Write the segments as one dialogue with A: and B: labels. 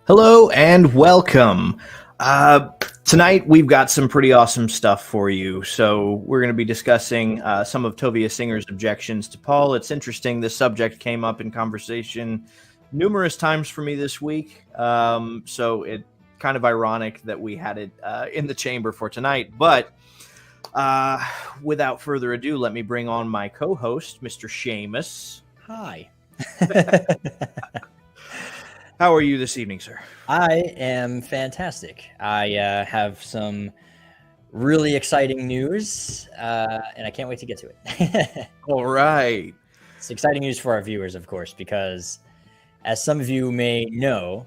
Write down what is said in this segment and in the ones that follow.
A: Hello and welcome. Tonight we've got some pretty awesome stuff for you. So we're going to be discussing some of Tovia Singer's objections to Paul. It's interesting. This subject came up in conversation numerous times for me this week. So it's kind of ironic that we had it in the chamber for tonight. But without further ado, let me bring on my co-host, Mr. Seamus.
B: Hi.
A: How are you this evening, sir?
B: I am fantastic. I have some really exciting news, and I can't wait to get to it.
A: All right.
B: It's exciting news for our viewers, of course, because as some of you may know,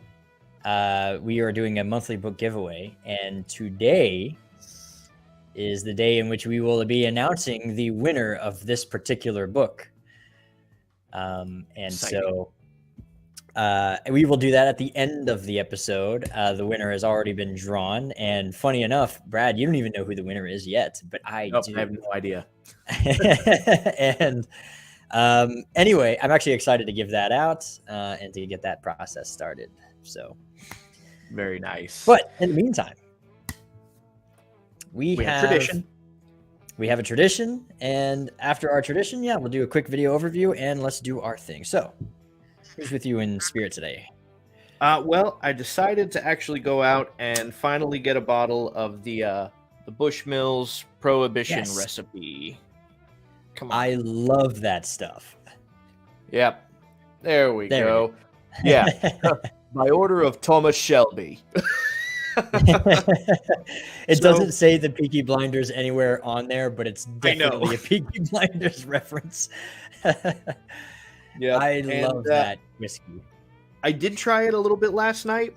B: we are doing a monthly book giveaway, and today is the day in which we will be announcing the winner of this particular book. We will do that at the end of the episode. The winner has already been drawn. And funny enough, Brad, you don't even know who the winner is yet, but I do.
A: I have no idea.
B: And anyway, I'm actually excited to give that out and to get that process started. So
A: very nice.
B: But in the meantime, we have
A: tradition.
B: We have a tradition. And after our tradition, we'll do a quick video overview and let's do our thing. So who's with you in spirit today?
A: Well, I decided to actually go out and finally get a bottle of the Bushmills Prohibition recipe. Come on.
B: I love that stuff.
A: Yep. There we go. Yeah. By order of Thomas Shelby.
B: It doesn't say the Peaky Blinders anywhere on there, but it's definitely a Peaky Blinders reference.
A: Yeah,
B: I love that whiskey.
A: I did try it a little bit last night.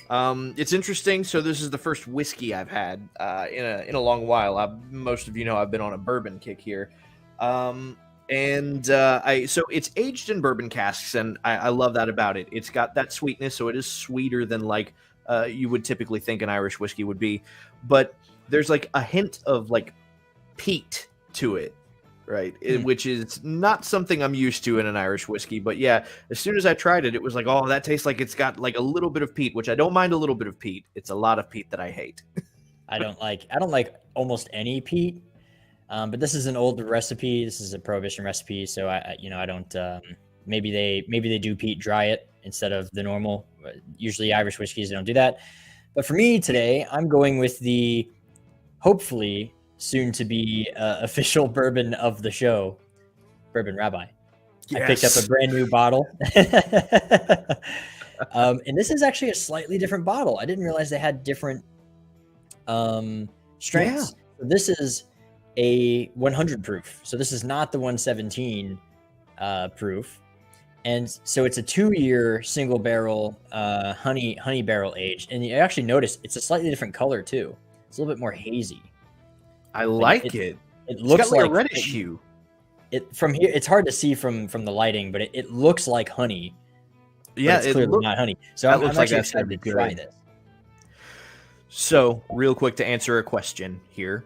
A: It's interesting. So this is the first whiskey I've had in a long while. Most of you know I've been on a bourbon kick here, so it's aged in bourbon casks, and I love that about it. It's got that sweetness, so it is sweeter than like you would typically think an Irish whiskey would be, but there's like a hint of like peat to it. Right, which is not something I'm used to in an Irish whiskey, but yeah, as soon as I tried it, it was like, oh, that tastes like it's got like a little bit of peat, which I don't mind a little bit of peat. It's a lot of peat that I hate.
B: I don't like almost any peat, but this is an old recipe. This is a Prohibition recipe, so I don't. Maybe they do peat dry it instead of the normal. Usually Irish whiskeys don't do that, but for me today, I'm going with the hopefully soon to be official bourbon of the show, Bourbon Rabbi. Yes. I picked up a brand new bottle. And this is actually a slightly different bottle. I didn't realize they had different strengths. Yeah. So this is a 100 proof. So this is not the 117 proof. And so it's a 2-year single barrel honey barrel aged. And you actually notice it's a slightly different color too. It's a little bit more hazy.
A: I like it.
B: It looks
A: like a reddish hue.
B: From here, it's hard to see from the lighting, but it looks like honey.
A: Yeah,
B: it's clearly not honey. So I'm actually excited to try this.
A: So, real quick to answer a question here,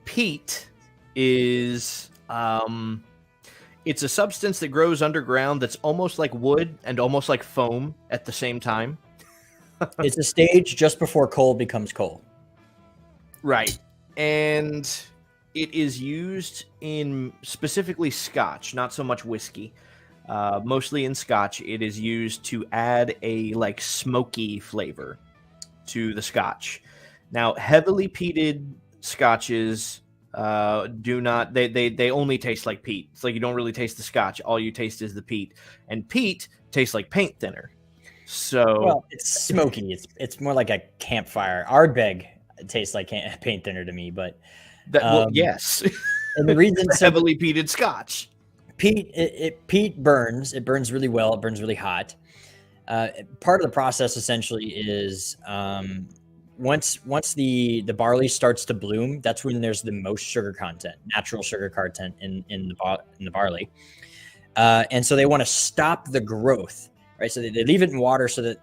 A: peat is it's a substance that grows underground that's almost like wood and almost like foam at the same time.
B: It's a stage just before coal becomes coal.
A: Right. And it is used in specifically Scotch, not so much whiskey. Mostly in Scotch, it is used to add a like smoky flavor to the Scotch. Now, heavily peated Scotches do not. They only taste like peat. It's like you don't really taste the Scotch. All you taste is the peat, and peat tastes like paint thinner. So
B: it's smoky. It's more like a campfire. Ardbeg tastes like paint thinner to me, but
A: yes.
B: And the reason
A: heavily peated Scotch,
B: peat burns. It burns really well. It burns really hot. Part of the process essentially is once the barley starts to bloom, that's when there's the most sugar content, natural sugar content in the barley, and so they want to stop the growth, right? So they leave it in water so that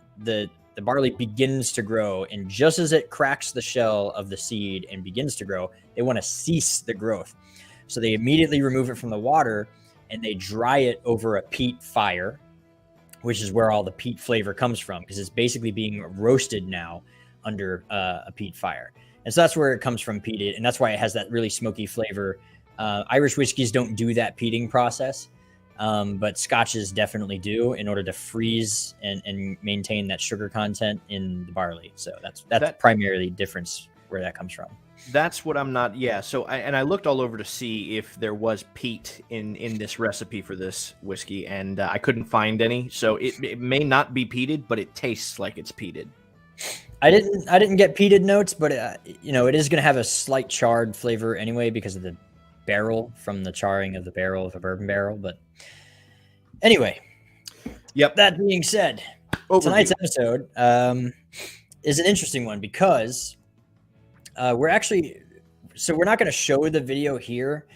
B: the barley begins to grow, and just as it cracks the shell of the seed and begins to grow, they want to cease the growth. So they immediately remove it from the water and they dry it over a peat fire. which is where all the peat flavor comes from, because it's basically being roasted now under a peat fire. And so that's where it comes from, peated, and that's why it has that really smoky flavor. Irish whiskeys don't do that peating process, but Scotches definitely do, in order to freeze and maintain that sugar content in the barley. So that's primarily the difference where that comes from.
A: That's what I'm not. Yeah. So I looked all over to see if there was peat in this recipe for this whiskey, and I couldn't find any. So it may not be peated, but it tastes like it's peated.
B: I didn't get peated notes, but it is going to have a slight charred flavor anyway, because of the barrel, from the charring of the barrel of a bourbon barrel. But anyway,
A: yep.
B: That being said, tonight's episode is an interesting one, because we're not going to show the video here,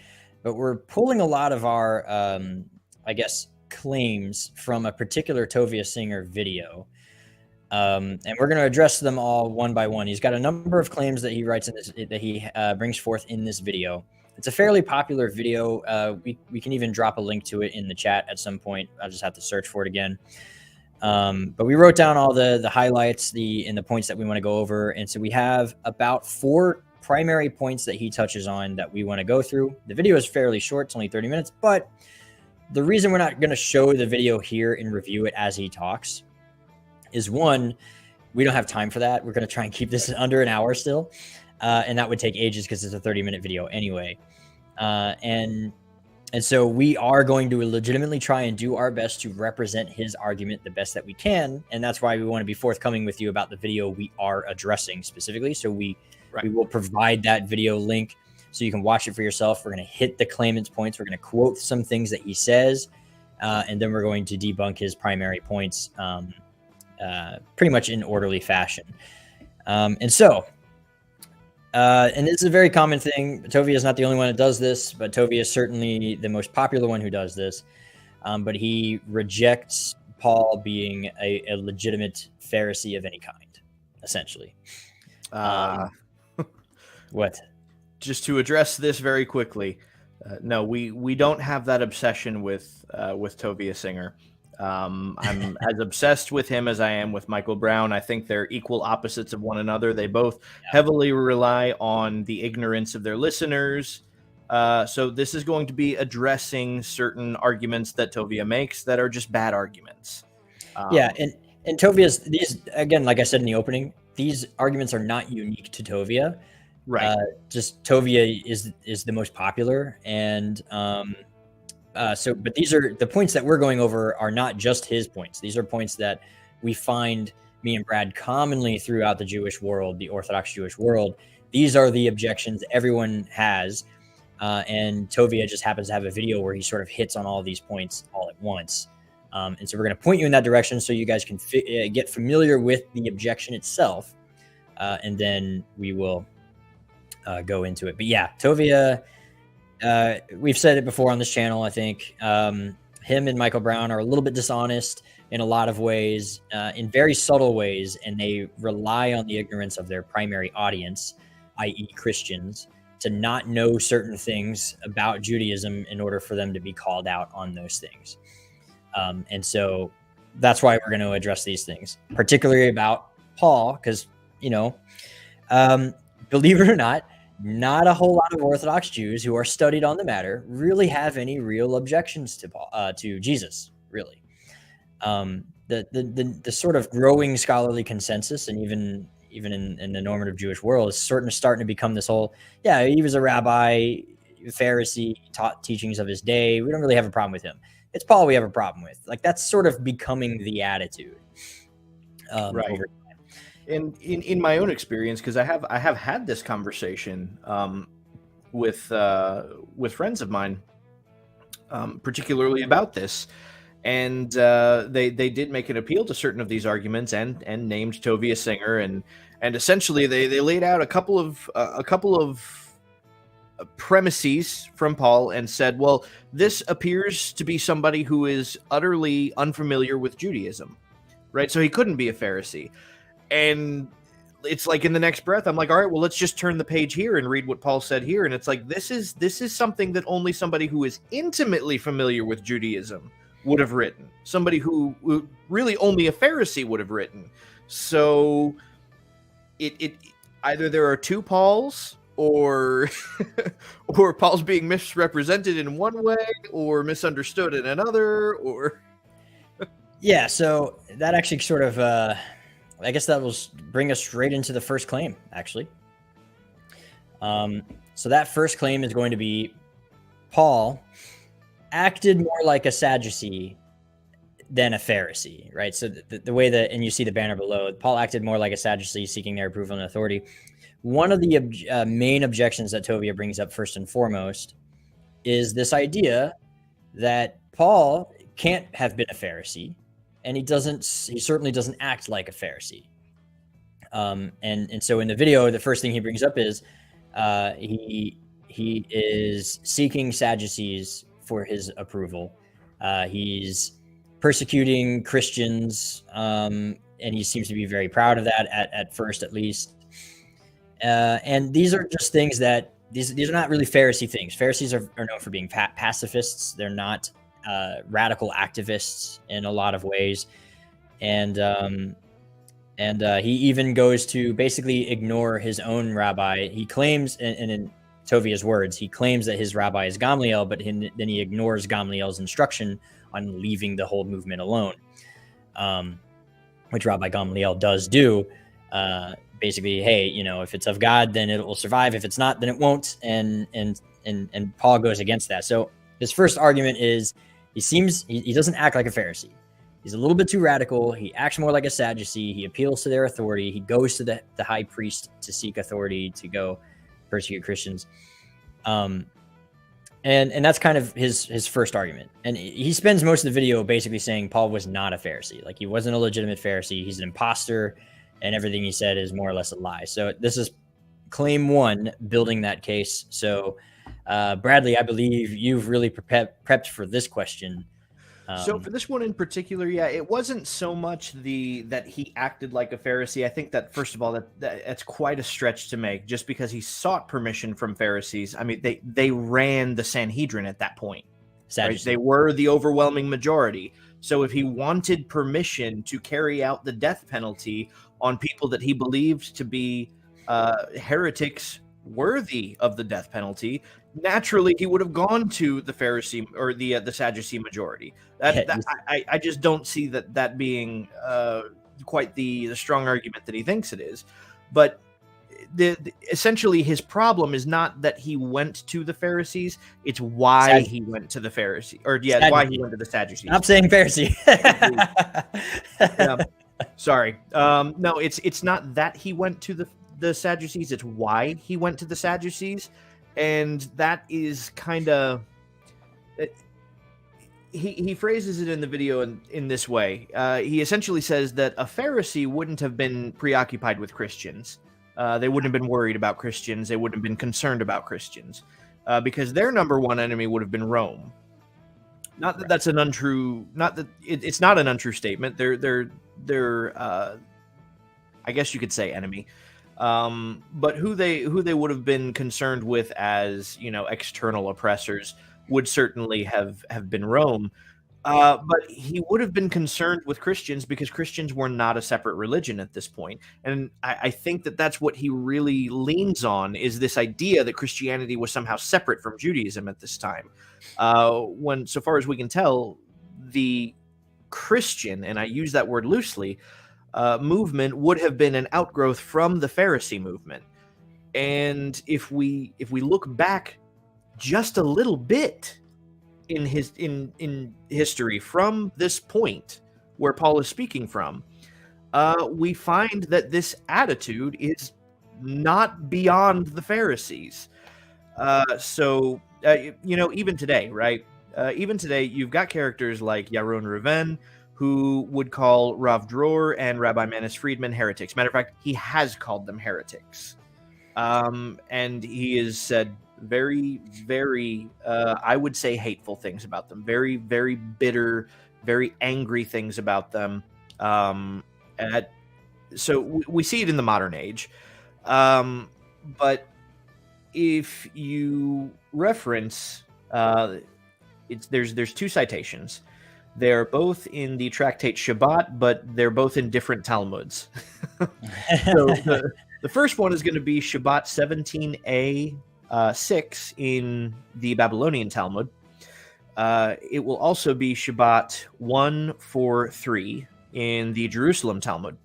B: but we're pulling a lot of our claims from a particular Tovia singer video. And we're going to address them all one by one. He's got a number of claims that he writes in this, that he brings forth in this video. It's a fairly popular video. We can even drop a link to it in the chat at some point. I'll just have to search for it again. But we wrote down all the highlights, and the points that we want to go over. And so we have about 4 primary points that he touches on that we want to go through. The video is fairly short. It's only 30 minutes, but the reason we're not going to show the video here and review it as he talks is, one, we don't have time for that. We're going to try and keep this under an hour still. And that would take ages, because it's a 30-minute video anyway. And so we are going to legitimately try and do our best to represent his argument the best that we can. And that's why we want to be forthcoming with you about the video we are addressing specifically. So we will provide that video link so you can watch it for yourself. We're going to hit the claimant's points. We're going to quote some things that he says. And then we're going to debunk his primary points pretty much in orderly fashion. And it's a very common thing. Tovia is not the only one that does this, but Tovia is certainly the most popular one who does this. But he rejects Paul being a legitimate Pharisee of any kind, essentially. What?
A: Just to address this very quickly, no, we don't have that obsession with Tovia Singer. I'm as obsessed with him as I am with Michael Brown. I think they're equal opposites of one another. They both heavily rely on the ignorance of their listeners. So this is going to be addressing certain arguments that Tovia makes that are just bad arguments.
B: And Tovia's, these, again, like I said in the opening, these arguments are not unique to Tovia.
A: Right.
B: Just Tovia is the most popular, and but these are the points that we're going over are not just his points. These are points that we find, me and Brad, commonly throughout the Jewish world, the Orthodox Jewish world. These are the objections everyone has. And Tovia just happens to have a video where he sort of hits on all these points all at once. And so we're going to point you in that direction so you guys can get familiar with the objection itself. And then we will go into it. But yeah, Tovia, we've said it before on this channel, I think. Him and Michael Brown are a little bit dishonest in a lot of ways, in very subtle ways, and they rely on the ignorance of their primary audience, i.e. Christians, to not know certain things about Judaism in order for them to be called out on those things. And so that's why we're going to address these things, particularly about Paul, because, believe it or not a whole lot of Orthodox Jews who are studied on the matter really have any real objections to Paul, to Jesus, really. The sort of growing scholarly consensus, and even in the normative Jewish world, is starting to become this whole, he was a rabbi, Pharisee, taught teachings of his day. We don't really have a problem with him. It's Paul we have a problem with. Like, that's sort of becoming the attitude.
A: Right.
B: Over
A: in my own experience, because I have had this conversation with friends of mine, particularly about this, and they did make an appeal to certain of these arguments and named Tovia Singer, and essentially they laid out a couple of premises from Paul and said, well, this appears to be somebody who is utterly unfamiliar with Judaism, right? So he couldn't be a Pharisee. And it's like, in the next breath, I'm like, all right, well, let's just turn the page here and read what Paul said here. And it's like, this is something that only somebody who is intimately familiar with Judaism would have written, somebody who really only a Pharisee would have written. So it either there are two Pauls, or or Paul's being misrepresented in one way or misunderstood in another, or
B: yeah. So that actually sort of, I guess that will bring us straight into the first claim, actually. So that first claim is going to be Paul acted more like a Sadducee than a Pharisee, right? So the way that, and you see the banner below, Paul acted more like a Sadducee, seeking their approval and authority. One of the main objections that Tovia brings up first and foremost is this idea that Paul can't have been a Pharisee, and he certainly doesn't act like a Pharisee. And so in the video, the first thing he brings up is he is seeking Sadducees for his approval. He's persecuting Christians, and he seems to be very proud of that at first, at least. And these are just things that these are not really Pharisee things. Pharisees are known for being pacifists. They're not radical activists in a lot of ways. And he even goes to basically ignore his own rabbi. He claims, and in Tovia's words, he claims that his rabbi is Gamaliel, but then he ignores Gamaliel's instruction on leaving the whole movement alone, which Rabbi Gamaliel does do. Basically, hey, if it's of God, then it will survive. If it's not, then it won't. And Paul goes against that. So his first argument is he doesn't act like a Pharisee. He's a little bit too radical. He acts more like a Sadducee. He appeals to their authority. He goes to the high priest to seek authority to go persecute Christians. And that's kind of his first argument. And he spends most of the video basically saying Paul was not a Pharisee. Like, he wasn't a legitimate Pharisee. He's an imposter, and everything he said is more or less a lie. So this is claim one, building that case. So Bradley, I believe you've really prepped for this question.
A: So for this one in particular, yeah, it wasn't so much that he acted like a Pharisee. I think that, first of all, that's quite a stretch to make, just because he sought permission from Pharisees. I mean, they ran the Sanhedrin at that point. Right? They were the overwhelming majority. So if he wanted permission to carry out the death penalty on people that he believed to be heretics worthy of the death penalty, naturally he would have gone to the Pharisee or the Sadducee majority. I just don't see that being quite the strong argument that he thinks it is. But essentially his problem is not that he went to the Pharisees, it's why he went to the Pharisee, or Sadducee. Why he went to the Sadducees.
B: I'm saying Pharisee.
A: Sorry. No, it's not that he went to the Sadducees, it's why he went to the Sadducees. And that is kind of, he phrases it in the video in this way. He essentially says that a Pharisee wouldn't have been preoccupied with Christians. They wouldn't have been worried about Christians. They wouldn't have been concerned about Christians, because their number one enemy would have been Rome. Not that that's an untrue. Not that it's not an untrue statement. They're I guess you could say enemy. But who they would have been concerned with as external oppressors would certainly have been Rome. But he would have been concerned with Christians because Christians were not a separate religion at this point. And I think that's what he really leans on, is this idea that Christianity was somehow separate from Judaism at this time. When, so far as we can tell, the Christian, and I use that word loosely, movement would have been an outgrowth from the Pharisee movement. And if we look back just a little bit in history from this point where Paul is speaking from, we find that this attitude is not beyond the Pharisees. So even today, right? Even today, you've got characters like Yaron Reuven, who would call Rav Dror and Rabbi Manis Friedman heretics. Matter of fact, he has called them heretics. And he has said very, very, I would say, hateful things about them. Very, very bitter, very angry things about them. So we see it in the modern age. But if you reference, there's two citations. They are both in the tractate Shabbat, but they're both in different Talmuds. So the first one is going to be Shabbat 17a 6 in the Babylonian Talmud. It will also be Shabbat 143 in the Jerusalem Talmud.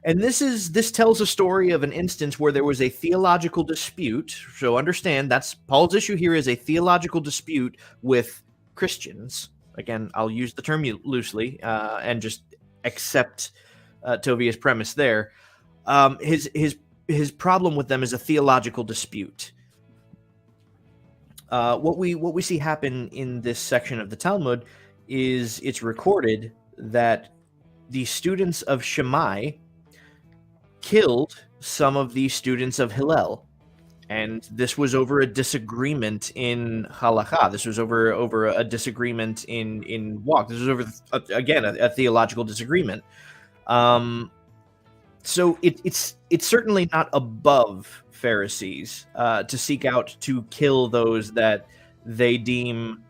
A: And this tells a story of an instance where there was a theological dispute. So understand, that's Paul's issue here is a theological dispute with Christians. Again, I'll use the term loosely and just accept Tovia's premise there. His problem with them is a theological dispute. What we see happen in this section of the Talmud is it's recorded that the students of Shammai killed some of the students of Hillel, and this was over a disagreement in halakha. This was over a disagreement in walk. This was over a theological disagreement. So it's certainly not above Pharisees to seek out to kill those that they deem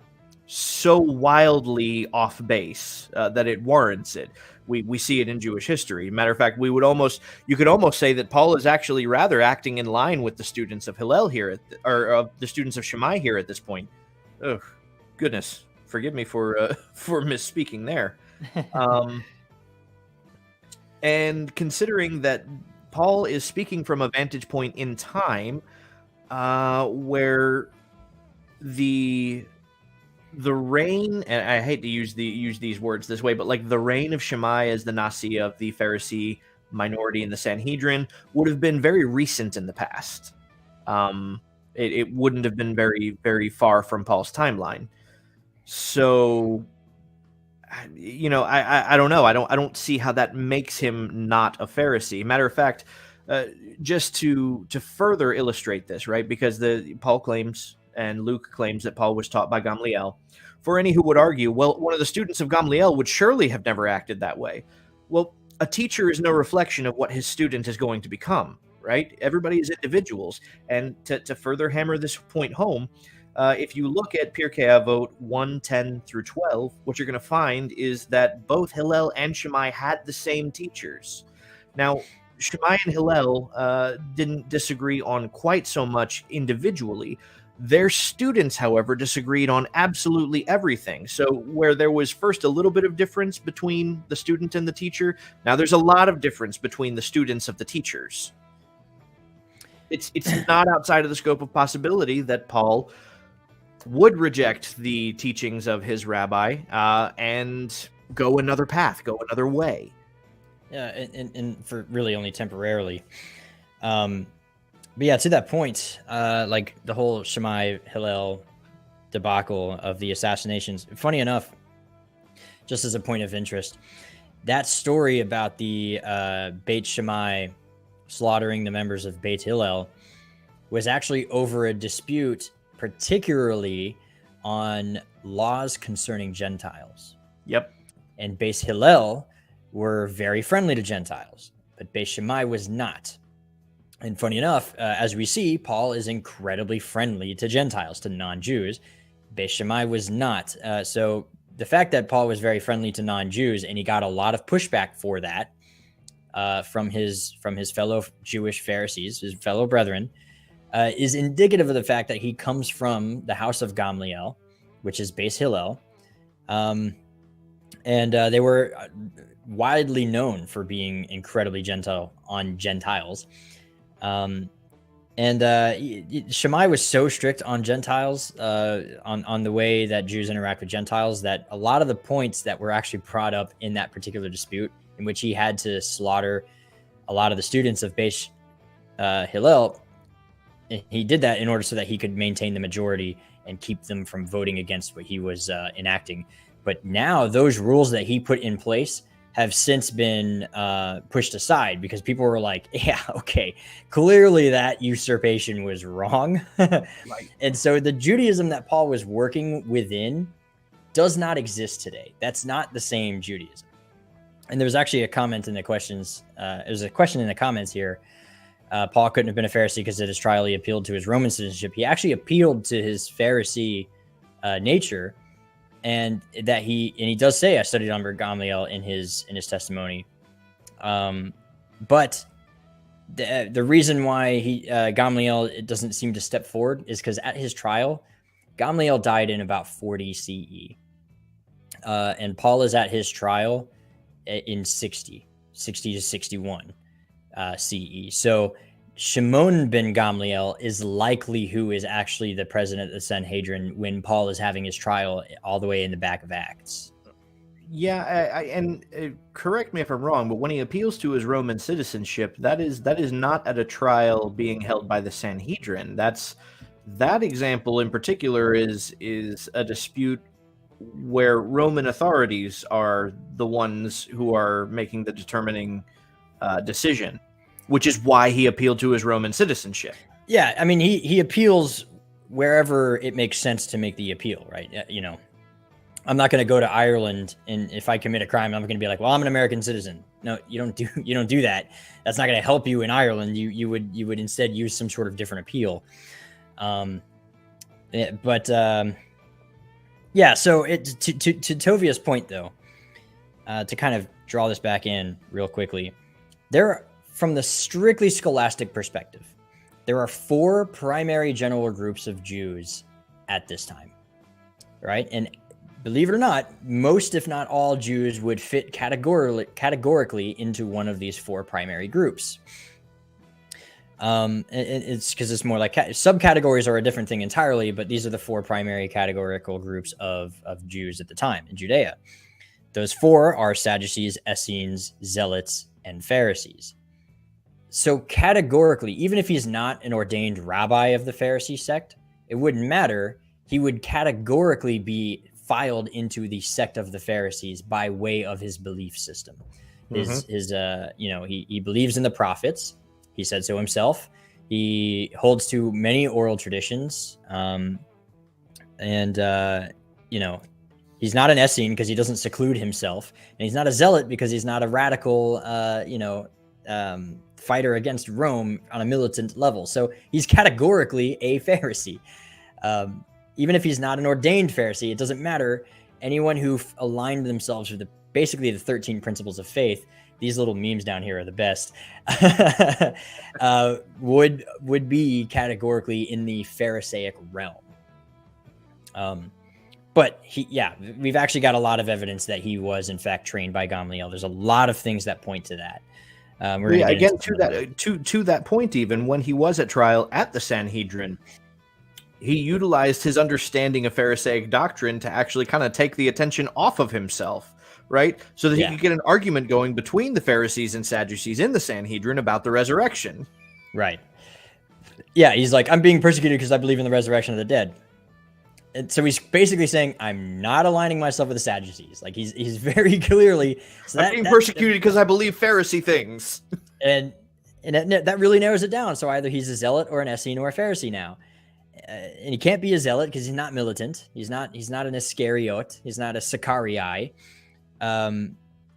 A: so wildly off base that it warrants it. We see it in Jewish history. Matter of fact, you could almost say that Paul is actually rather acting in line with the students of Hillel here, or the students of Shammai here at this point. Oh, goodness, forgive me for misspeaking there. And considering that Paul is speaking from a vantage point in time where the reign, and I hate to use these words this way, but like the reign of Shammai as the Nasi of the Pharisee minority in the Sanhedrin would have been very recent in the past. It wouldn't have been very, very far from Paul's timeline. So, I don't know. I don't see how that makes him not a Pharisee. Matter of fact, just to further illustrate this, right? Because Paul claims and Luke claims that Paul was taught by Gamaliel. For any who would argue, well, one of the students of Gamaliel would surely have never acted that way. Well, a teacher is no reflection of what his student is going to become, right? Everybody is individuals. And to further hammer this point home, if you look at Pirkei Avot 1:10 through 12, what you're going to find is that both Hillel and Shammai had the same teachers. Now, Shammai and Hillel didn't disagree on quite so much individually. Their students, however, disagreed on absolutely everything. So where there was first a little bit of difference between the student and the teacher, now there's a lot of difference between the students of the teachers. It's not outside of the scope of possibility that Paul would reject the teachings of his rabbi and go another path, go another way.
B: Yeah, and for really only temporarily. But yeah, to that point, like the whole Shammai Hillel debacle of the assassinations, funny enough, just as a point of interest, that story about the Beit Shammai slaughtering the members of Beit Hillel was actually over a dispute, particularly on laws concerning Gentiles.
A: Yep.
B: And Beit Hillel were very friendly to Gentiles, but Beit Shammai was not. And funny enough, as we see, Paul is incredibly friendly to Gentiles, to non-Jews. Beit Shammai was not. So the fact that Paul was very friendly to non-Jews, and he got a lot of pushback for that from his fellow Jewish Pharisees, his fellow brethren, is indicative of the fact that he comes from the house of Gamaliel, which is Beit Hillel. And they were widely known for being incredibly gentle on Gentiles. Shammai was so strict on Gentiles, on the way that Jews interact with Gentiles, that a lot of the points that were actually brought up in that particular dispute, in which he had to slaughter a lot of the students of Beit Hillel, he did that in order so that he could maintain the majority and keep them from voting against what he was enacting. But now those rules that he put in place have since been pushed aside because people were like, yeah, okay, clearly that usurpation was wrong. Right. And so the Judaism that Paul was working within does not exist today. That's not the same Judaism. And there was actually a comment in the questions. There's a question in the comments here. Paul couldn't have been a Pharisee because at his trial he appealed to his Roman citizenship. He actually appealed to his Pharisee nature and that he does say, I studied under Gamaliel in his testimony. But the reason why Gamaliel doesn't seem to step forward is because at his trial, Gamaliel died in about 40 CE. And Paul is at his trial in 60 to 61 CE. So Shimon ben Gamaliel is likely who is actually the president of the Sanhedrin when Paul is having his trial all the way in the back of Acts.
A: Yeah, and correct me if I'm wrong, but when he appeals to his Roman citizenship, that is not at a trial being held by the Sanhedrin. That example in particular is a dispute where Roman authorities are the ones who are making the determining decision, which is why he appealed to his Roman citizenship.
B: Yeah, I mean, he appeals wherever it makes sense to make the appeal, right? You know, I'm not going to go to Ireland, and if I commit a crime, I'm going to be like, well, I'm an American citizen. No, you don't do that. That's not going to help you in Ireland. You would instead use some sort of different appeal. Yeah. So to Tovia's point, though, to kind of draw this back in real quickly, from the strictly scholastic perspective, there are 4 primary general groups of Jews at this time, right? And believe it or not, most, if not all, Jews would fit categorically into one of these 4 primary groups. It's because it's more like subcategories are a different thing entirely, but these are the 4 primary categorical groups of Jews at the time in Judea. Those 4 are Sadducees, Essenes, Zealots, and Pharisees. So categorically, even if he's not an ordained rabbi of the Pharisee sect, it wouldn't matter. He would categorically be filed into the sect of the Pharisees by way of his belief system. He believes in the prophets. He said so himself. He holds to many oral traditions. He's not an Essene because he doesn't seclude himself. And he's not a zealot because he's not a radical, fighter against Rome on a militant level. So he's categorically a Pharisee. Even if he's not an ordained Pharisee, it doesn't matter. Anyone who aligned themselves with basically the 13 principles of faith, these little memes down here are the best, would be categorically in the Pharisaic realm. But we've actually got a lot of evidence that he was in fact trained by Gamaliel. There's a lot of things that point to that. To that point, even when he was at trial at the Sanhedrin, he utilized his understanding of Pharisaic doctrine to actually kind of take the attention off of himself, right? So that he could get an argument going between the Pharisees and Sadducees in the Sanhedrin about the resurrection. Right. Yeah, he's like, I'm being persecuted because I believe in the resurrection of the dead. And so he's basically saying, I'm not aligning myself with the Sadducees. Like he's very clearly... I'm being persecuted because I believe Pharisee things. And that really narrows it down. So either he's a zealot or an Essene or a Pharisee now. And he can't be a zealot because he's not militant. He's not an Iscariot. He's not a Sicarii. And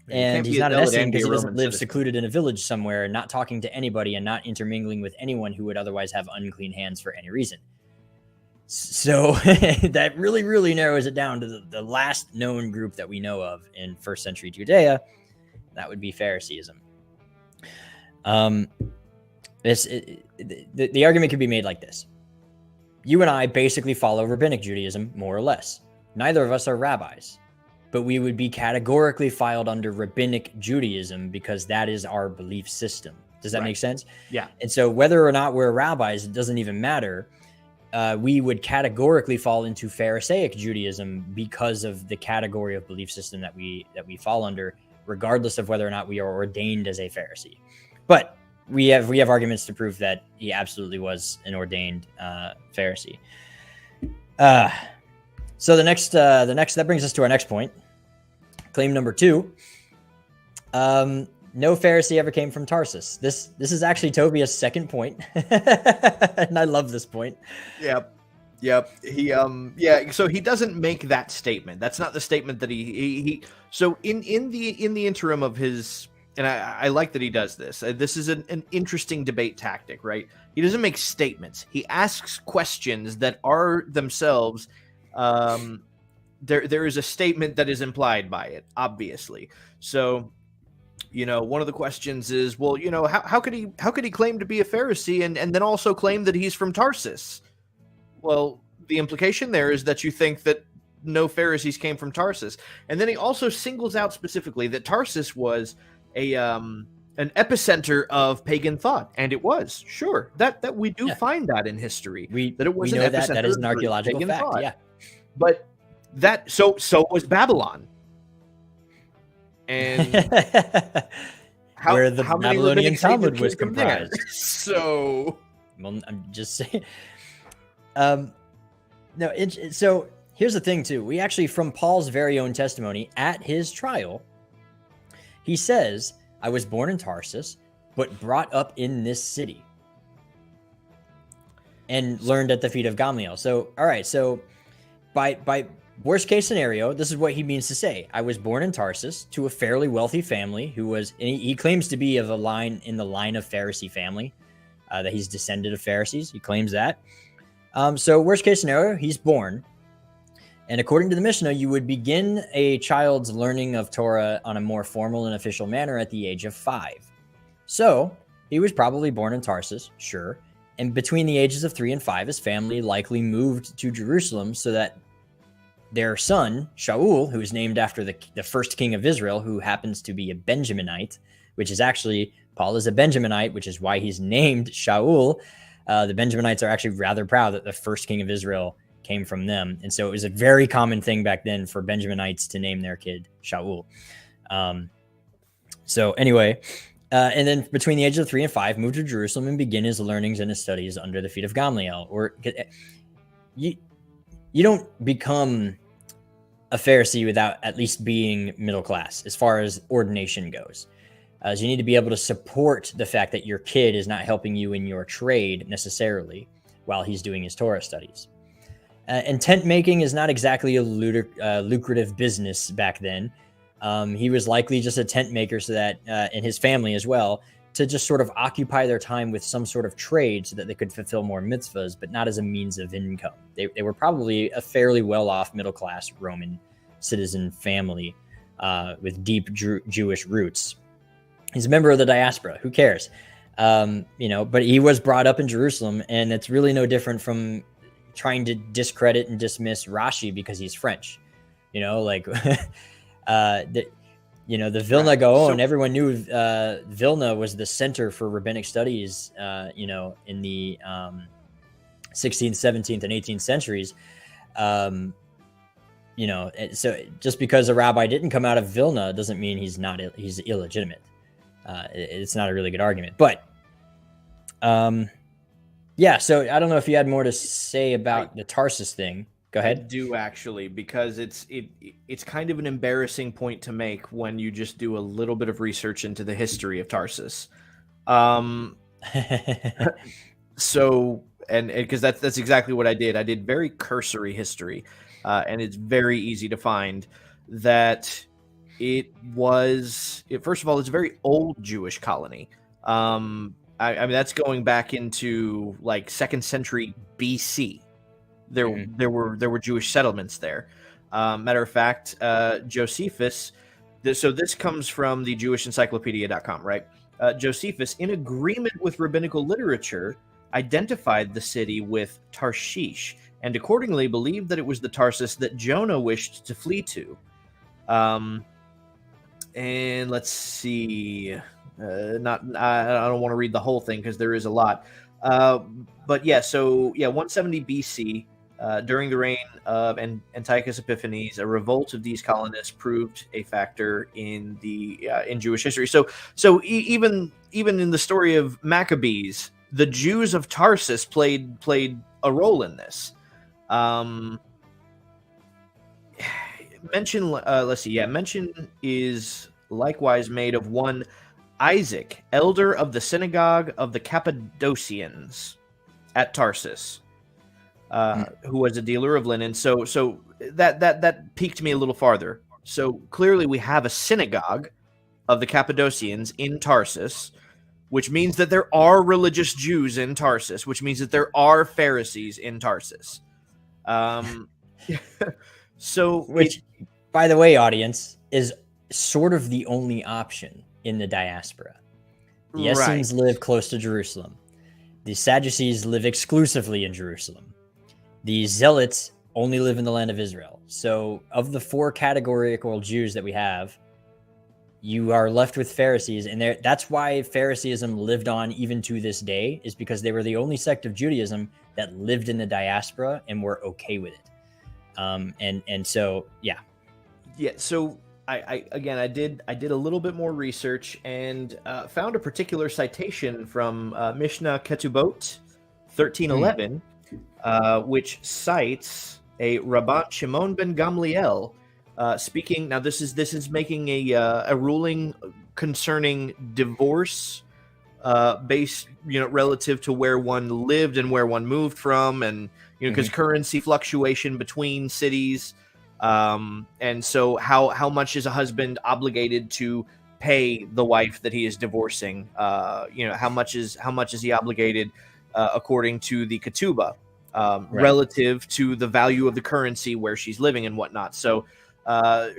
B: he's not an Essene because he doesn't live secluded in a village somewhere, not talking to anybody and not intermingling with anyone who would otherwise have unclean hands for any reason. So that really, really narrows it down to the last known group that we know of in first century Judea. That would be Phariseeism. The argument could be made like this. You and I basically follow rabbinic Judaism, more or less. Neither of us are rabbis, but we would be categorically filed under rabbinic Judaism because that is our belief system. Does that make sense? Yeah. And so whether or not we're rabbis, it doesn't even matter. We would categorically fall into Pharisaic Judaism because of the category of belief system that we fall under, regardless of whether or not we are ordained as a Pharisee. But we have arguments to prove that he absolutely was an ordained Pharisee. So the next that brings us to our next point. Claim number 2. No Pharisee ever came from Tarsus. This is actually Tobia's second point, and I love this point. Yep. So he doesn't make that statement. That's not the statement that he. So in the interim of his, and I like that he does this. This is an interesting debate tactic, right? He doesn't make statements. He asks questions that are themselves
A: there is a statement that is implied by it, obviously. So, one of the questions is, well, how could he claim to be a Pharisee and then also claim that he's from Tarsus? Well, the implication there is that you think that no Pharisees came from Tarsus. And then he also singles out specifically that Tarsus was an epicenter of pagan thought, and it was. Sure, that we do find that in history. That it was
B: we
A: an
B: know
A: epicenter
B: that is
A: of
B: an archaeological
A: pagan
B: fact.
A: thought.
B: Yeah.
A: But so was Babylon. And
B: where the
A: how many
B: Babylonian
A: rabbinic sages
B: Talmud was
A: came from there?
B: comprised.
A: So,
B: well, I'm just saying. No, so here's the thing too. We actually, from Paul's very own testimony at his trial, he says, "I was born in Tarsus, but brought up in this city, and learned at the feet of Gamaliel." So, all right. So, by worst case scenario, this is what he means to say. I was born in Tarsus to a fairly wealthy family who was, and he claims to be of the line of Pharisee family, that he's descended of Pharisees. He claims that. So worst case scenario, he's born. And according to the Mishnah, you would begin a child's learning of Torah on a more formal and official manner at the age of 5. So he was probably born in Tarsus, sure. And between the ages of 3 and 5, his family likely moved to Jerusalem so that their son, Shaul, who is named after the first king of Israel, who happens to be a Benjaminite, which is actually, Paul is a Benjaminite, which is why he's named Shaul. The Benjaminites are actually rather proud that the first king of Israel came from them. And so it was a very common thing back then for Benjaminites to name their kid Shaul. So anyway, and then between the ages of 3 and 5, moved to Jerusalem and begin his learnings and his studies under the feet of Gamaliel. Or you don't become a Pharisee without at least being middle class as far as ordination goes. So you need to be able to support the fact that your kid is not helping you in your trade necessarily while he's doing his Torah studies. And tent making is not exactly a lucrative business back then. He was likely just a tent maker so that, and his family as well, to just sort of occupy their time with some sort of trade so that they could fulfill more mitzvahs, but not as a means of income. They were probably a fairly well-off middle-class Roman citizen family with deep Jewish roots. He's a member of the diaspora. Who cares? But he was brought up in Jerusalem, and it's really no different from trying to discredit and dismiss Rashi because he's French. The Vilna Gaon, everyone knew Vilna was the center for rabbinic studies, in the 16th, 17th, and 18th centuries. So just because a rabbi didn't come out of Vilna doesn't mean he's illegitimate. It's not a really good argument, but so I don't know if you had more to say about the Tarsus thing. Go ahead.
A: I do actually, because it's kind of an embarrassing point to make when you just do a little bit of research into the history of Tarsus. So, and because that's exactly what I did. I did very cursory history, and it's very easy to find that first of all, it's a very old Jewish colony. I mean, that's going back into like 2nd century BC. There were Jewish settlements there. Matter of fact, Josephus. So this comes from the JewishEncyclopedia.com, right? Josephus, in agreement with rabbinical literature, identified the city with Tarshish, and accordingly believed that it was the Tarsus that Jonah wished to flee to. And let's see. I don't want to read the whole thing because there is a lot. But yeah, 170 BC, during the reign of Antiochus Epiphanes, a revolt of these colonists proved a factor in Jewish history. So even in the story of Maccabees, the Jews of Tarsus played a role in this. Mention is likewise made of one Isaac, elder of the synagogue of the Cappadocians at Tarsus, who was a dealer of linen. So that piqued me a little farther. So clearly we have a synagogue of the Cappadocians in Tarsus, which means that there are religious Jews in Tarsus, which means that there are Pharisees in Tarsus. So,
B: which, by the way, audience, is sort of the only option in the diaspora. The Essenes live close to Jerusalem. The Sadducees live exclusively in Jerusalem. The Zealots only live in the land of Israel. So of the 4 categorical Jews that we have, you are left with Pharisees. And that's why Phariseeism lived on even to this day, is because they were the only sect of Judaism that lived in the diaspora and were okay with it. And so, yeah.
A: Yeah. So I did a little bit more research and found a particular citation from Mishnah Ketubot 13:11, which cites a Rabban Shimon ben Gamliel speaking. Now this is making a ruling concerning divorce based, relative to where one lived and where one moved from, and because currency fluctuation between cities. And so how much is a husband obligated to pay the wife that he is divorcing? How much is he obligated according to the ketubah, relative to the value of the currency where she's living and whatnot. So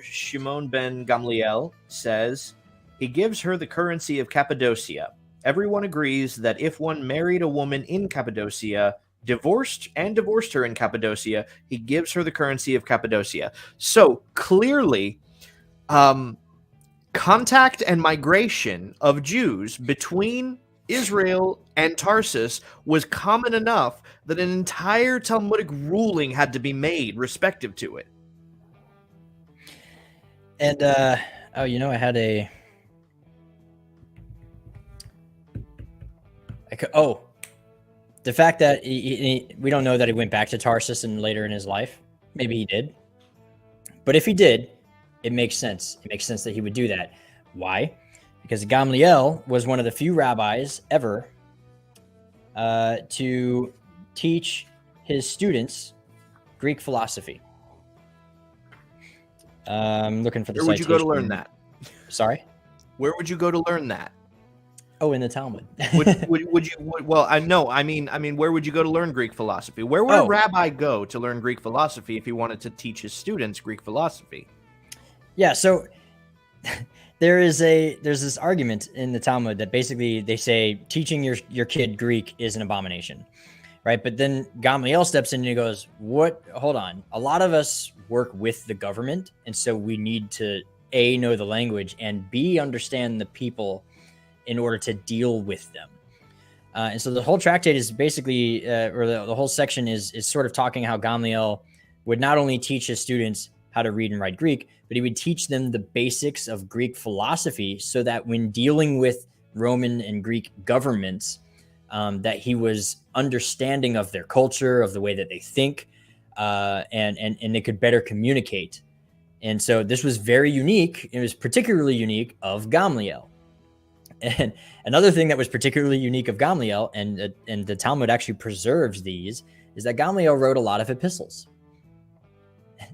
A: Shimon ben Gamliel says he gives her the currency of Cappadocia. Everyone agrees that if one married a woman in Cappadocia, divorced her in Cappadocia, he gives her the currency of Cappadocia. So clearly, contact and migration of Jews between Israel and Tarsus was common enough that an entire Talmudic ruling had to be made respective to it.
B: And I had a the fact that we don't know that he went back to Tarsus and later in his life. Maybe he did. But if he did, it makes sense. It makes sense that he would do that. Why? Because Gamliel was one of the few rabbis ever to teach his students Greek philosophy. I'm looking for the
A: citation. Where would you go to learn that?
B: Sorry?
A: Where would you go to learn that?
B: Oh, in the Talmud.
A: would you? Well, I know. I mean, where would you go to learn Greek philosophy? Where would a rabbi go to learn Greek philosophy if he wanted to teach his students Greek philosophy?
B: Yeah. So there's this argument in the Talmud that basically they say teaching your kid Greek is an abomination, right? But then Gamliel steps in and he goes, "What? Hold on. A lot of us work with the government, and so we need to A, know the language, and B, understand the people in order to deal with them." And so the whole tractate is basically, or the whole section is sort of talking how Gamliel would not only teach his students how to read and write Greek, but he would teach them the basics of Greek philosophy so that when dealing with Roman and Greek governments, that he was understanding of their culture, of the way that they think, and they could better communicate. And so this was very unique. It was particularly unique of Gamliel. And another thing that was particularly unique of Gamliel, and the Talmud actually preserves these, is that Gamliel wrote a lot of epistles.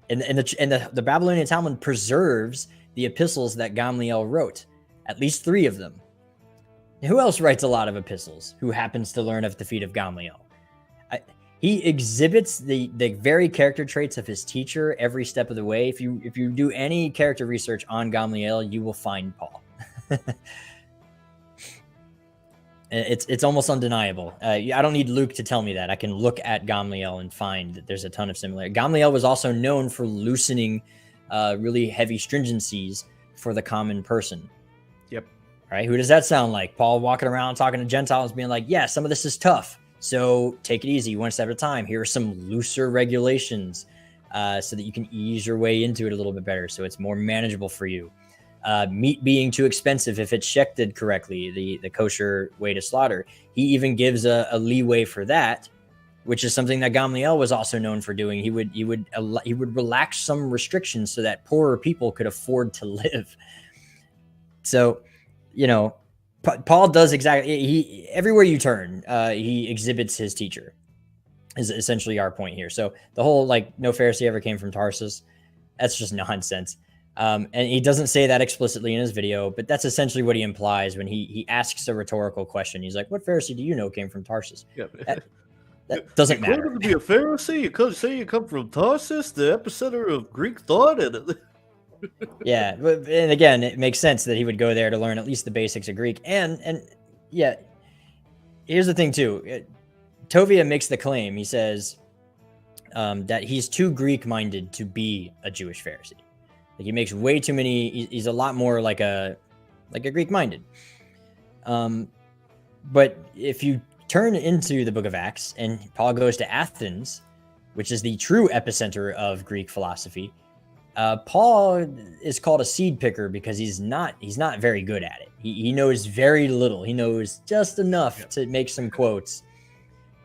B: And the Babylonian Talmud preserves the epistles that Gamliel wrote, at least 3 of them. Who else writes a lot of epistles who happens to learn at the feet of Gamliel? He exhibits the very character traits of his teacher every step of the way. If you do any character research on Gamliel, you will find Paul. It's almost undeniable. I don't need Luke to tell me that. I can look at Gamliel and find that there's a ton of similarity. Gamliel was also known for loosening really heavy stringencies for the common person.
A: Yep.
B: Right? Who does that sound like? Paul walking around talking to Gentiles being like, yeah, some of this is tough, so take it easy, one step at a time. Here are some looser regulations so that you can ease your way into it a little bit better, so it's more manageable for you. Meat being too expensive if it's shechted correctly, the kosher way to slaughter. He even gives a leeway for that, which is something that Gamliel was also known for doing. He would relax some restrictions so that poorer people could afford to live. So, Paul does exactly. Everywhere you turn, he exhibits his teacher. Is essentially our point here. So the whole no Pharisee ever came from Tarsus, that's just nonsense. And he doesn't say that explicitly in his video, but that's essentially what he implies when he asks a rhetorical question. He's like, "What Pharisee do you know came from Tarsus?"
A: Yep.
B: That doesn't
A: you claim
B: matter.
A: to be a Pharisee. You could say you come from Tarsus, the epicenter of Greek thought. And
B: Yeah, and again, it makes sense that he would go there to learn at least the basics of Greek. And yeah, here's the thing too. Tovia makes the claim. He says that he's too Greek-minded to be a Jewish Pharisee. Like he makes way too many. He's a lot more like a Greek-minded. But if you turn into the Book of Acts and Paul goes to Athens, which is the true epicenter of Greek philosophy, Paul is called a seed picker because he's not very good at it. He knows very little. He knows just enough to make some quotes.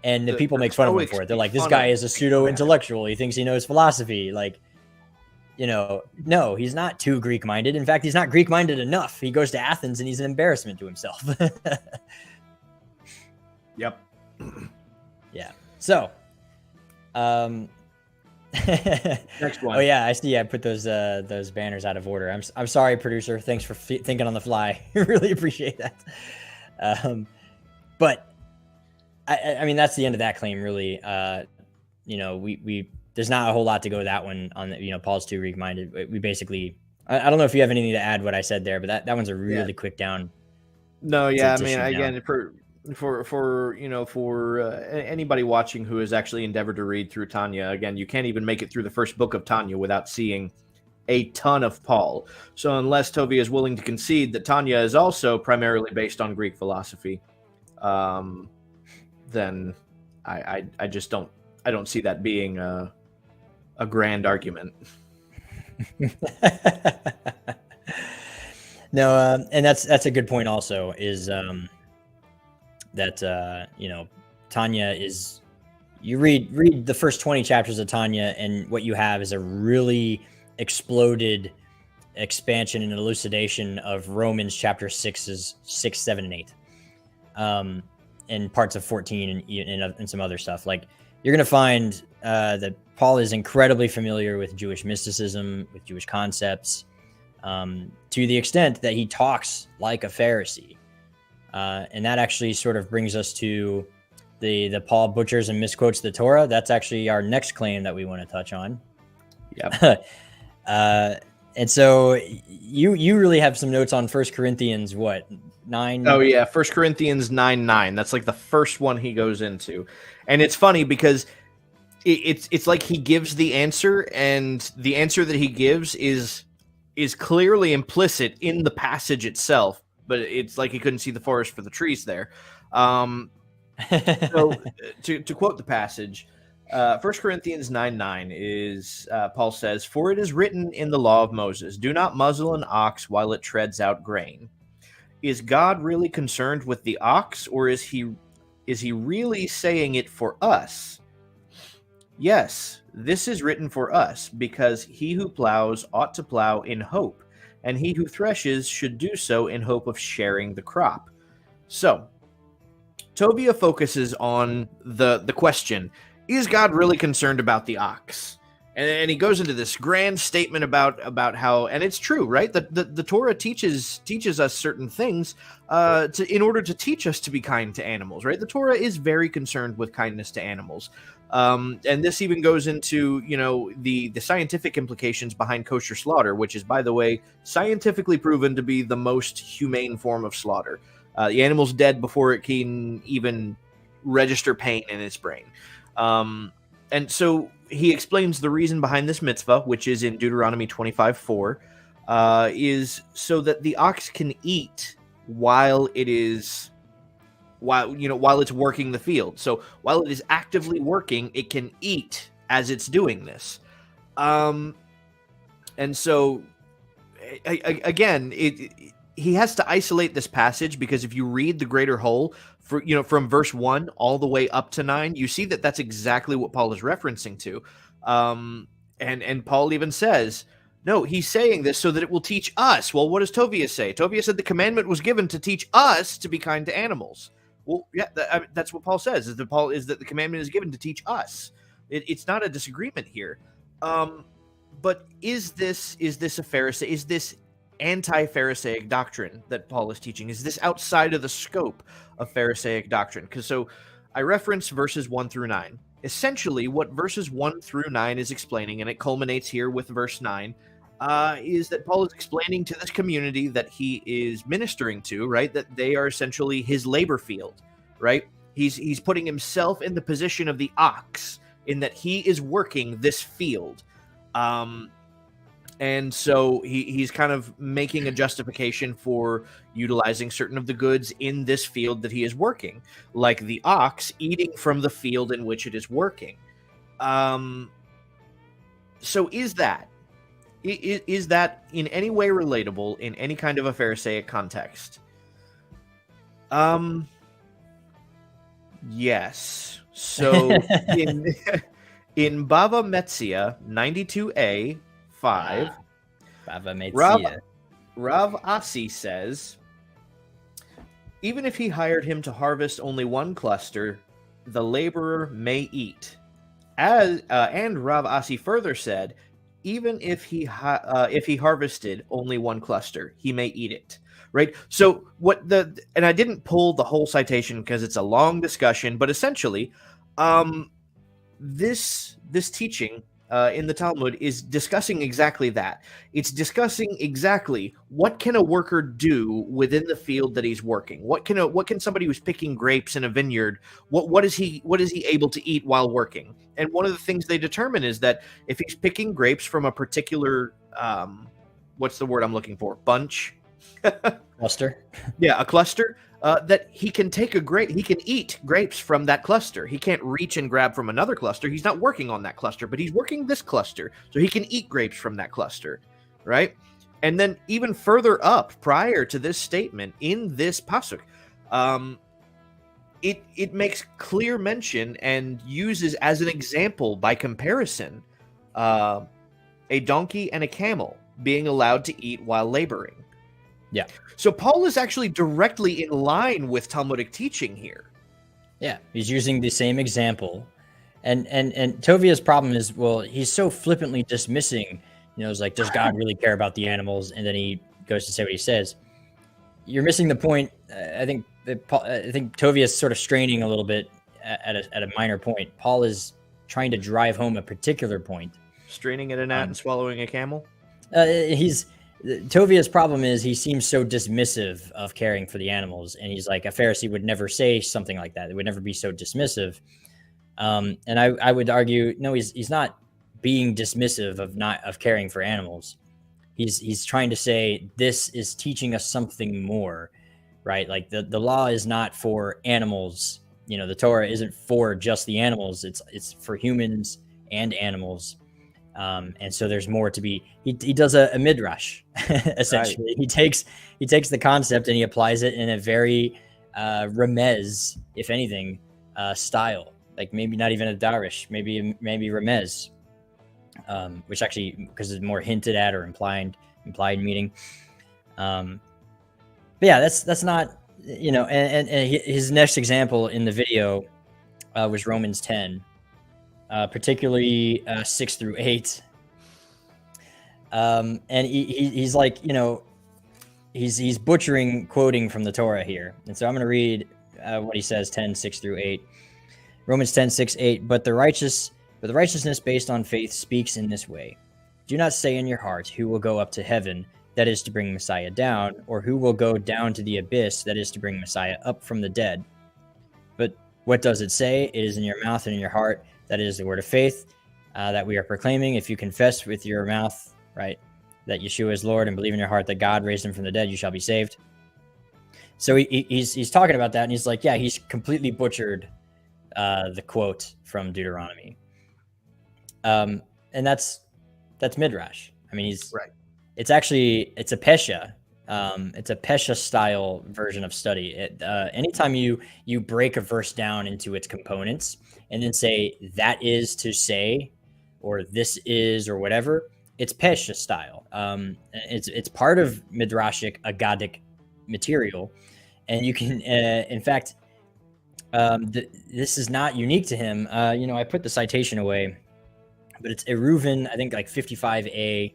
B: And the people make fun of him for it. They're like, this guy is a pseudo-intellectual. He thinks he knows philosophy. Like, no, he's not too Greek-minded. In fact, he's not Greek-minded enough. He goes to Athens and he's an embarrassment to himself.
A: Yep.
B: Yeah. So,
A: next one.
B: Oh yeah, I see. I put those banners out of order. I'm sorry, producer. Thanks for thinking on the fly. Really appreciate that. But I mean, that's the end of that claim, really. We there's not a whole lot to go that one on. Paul's too Greek-minded. We basically, I don't know if you have anything to add what I said there, but that one's a really quick down.
A: No, yeah, I mean, again, for anybody watching who has actually endeavored to read through Tanya, again, you can't even make it through the first book of Tanya without seeing a ton of Paul. So unless Tovia is willing to concede that Tanya is also primarily based on Greek philosophy, then I just don't see that being a grand argument.
B: No, and that's a good point also, is that Tanya is, you read the first 20 chapters of Tanya, and what you have is a really exploded expansion and elucidation of Romans chapter 6, 7, and 8, and parts of 14 and some other stuff. Like, you're going to find that Paul is incredibly familiar with Jewish mysticism, with Jewish concepts, to the extent that he talks like a Pharisee. And that actually sort of brings us to the Paul butchers and misquotes the Torah. That's actually our next claim that we want to touch on.
A: Yep.
B: And so you really have some notes on 1 Corinthians, 9?
A: Oh yeah, 1 Corinthians 9:9. That's like the first one he goes into. And it's funny because it's like he gives the answer, and the answer that he gives is clearly implicit in the passage itself, but it's like he couldn't see the forest for the trees there. So to quote the passage, 1 Corinthians 9:9 is, Paul says, "For it is written in the law of Moses, do not muzzle an ox while it treads out grain." Is God really concerned with the ox, or is he really saying it for us? Yes, this is written for us, because he who plows ought to plow in hope, and he who threshes should do so in hope of sharing the crop. So, Tovia focuses on the question, is God really concerned about the ox? And he goes into this grand statement about how, and it's true, right? The Torah teaches us certain things in order to teach us to be kind to animals, right? The Torah is very concerned with kindness to animals. And this even goes into, the scientific implications behind kosher slaughter, which is, by the way, scientifically proven to be the most humane form of slaughter. The animal's dead before it can even register pain in its brain. And so he explains the reason behind this mitzvah, which is in Deuteronomy 25:4, is so that the ox can eat while it's working the field. So while it is actively working, it can eat as it's doing this. And so again, he has to isolate this passage, because if you read the greater whole, from verse 1 all the way up to 9, you see that that's exactly what Paul is referencing to. And Paul even says, no, he's saying this so that it will teach us. Well, what does Tovia say? Tovia said the commandment was given to teach us to be kind to animals. Well, yeah, that's what Paul says, is that the commandment is given to teach us. It's not a disagreement here. But is this a Pharisee? Is this anti-Pharisaic doctrine that Paul is teaching? Is this outside of the scope of Pharisaic doctrine? Because I reference verses 1 through 9. Essentially, what verses 1 through 9 is explaining, and it culminates here with verse 9, is that Paul is explaining to this community that he is ministering to, right? That they are essentially his labor field, right? He's putting himself in the position of the ox, in that he is working this field. And so he's kind of making a justification for utilizing certain of the goods in this field that he is working, like the ox eating from the field in which it is working. So is that in any way relatable in any kind of a Pharisaic context? Yes. So in Bava Metzia 92a 5,
B: Bava Metzia.
A: Rav Asi says, even if he hired him to harvest only one cluster, the laborer may eat. And Rav Asi further said, even if he harvested only one cluster, he may eat it. Right. So and I didn't pull the whole citation because it's a long discussion, but essentially, this teaching in the Talmud is discussing exactly that. It's discussing exactly what can a worker do within the field that he's working. What can somebody who's picking grapes in a vineyard? What is he able to eat while working? And one of the things they determine is that if he's picking grapes from a particular what's the word I'm looking for? Bunch.
B: Cluster.
A: Yeah, a cluster. That he can he can eat grapes from that cluster. He can't reach and grab from another cluster. He's not working on that cluster, but he's working this cluster, so he can eat grapes from that cluster, right? And then even further up, prior to this statement in this pasuk, it makes clear mention and uses as an example by comparison a donkey and a camel being allowed to eat while laboring.
B: Yeah.
A: So Paul is actually directly in line with Talmudic teaching here.
B: Yeah, he's using the same example. And Tovia's problem is, well, he's so flippantly dismissing, it's like, does God really care about the animals? And then he goes to say what he says. You're missing the point. I think Tovia is sort of straining a little bit at a minor point. Paul is trying to drive home a particular point.
A: Straining at a gnat and swallowing a camel?
B: Tovia's problem is he seems so dismissive of caring for the animals, and he's like, a Pharisee would never say something like that. It would never be so dismissive. And I would argue, no, he's not being dismissive of caring for animals. He's trying to say this is teaching us something more, right? Like the law is not for animals. The Torah isn't for just the animals. It's for humans and animals. And so there's more to be. He does a midrash essentially. Right. He takes the concept and he applies it in a very remez, if anything, style. Like maybe not even a darish, maybe remez, which actually because it's more hinted at or implied meaning. But yeah, that's not And his next example in the video was Romans 10. Particularly 6 through 8. And he's like, he's butchering quoting from the Torah here. And so I'm going to read what he says, 10:6 through 8. Romans 10:6, 8. But the righteousness based on faith speaks in this way. Do not say in your heart, who will go up to heaven, that is to bring Messiah down, or who will go down to the abyss, that is to bring Messiah up from the dead. But what does it say? It is in your mouth and in your heart. That is the word of faith that we are proclaiming. If you confess with your mouth, right, that Yeshua is Lord, and believe in your heart that God raised him from the dead, you shall be saved. So he's talking about that, and he's like, yeah, he's completely butchered the quote from Deuteronomy. And that's midrash. I mean, he's right. It's a pesha. It's a pesha style version of study. Anytime you break a verse down into its components and then say that is to say, or this is, or whatever, it's pesha style. It's part of midrashic agadic material, and you can, in fact, this is not unique to him. I put the citation away, but it's Eruvin, I think like 55a.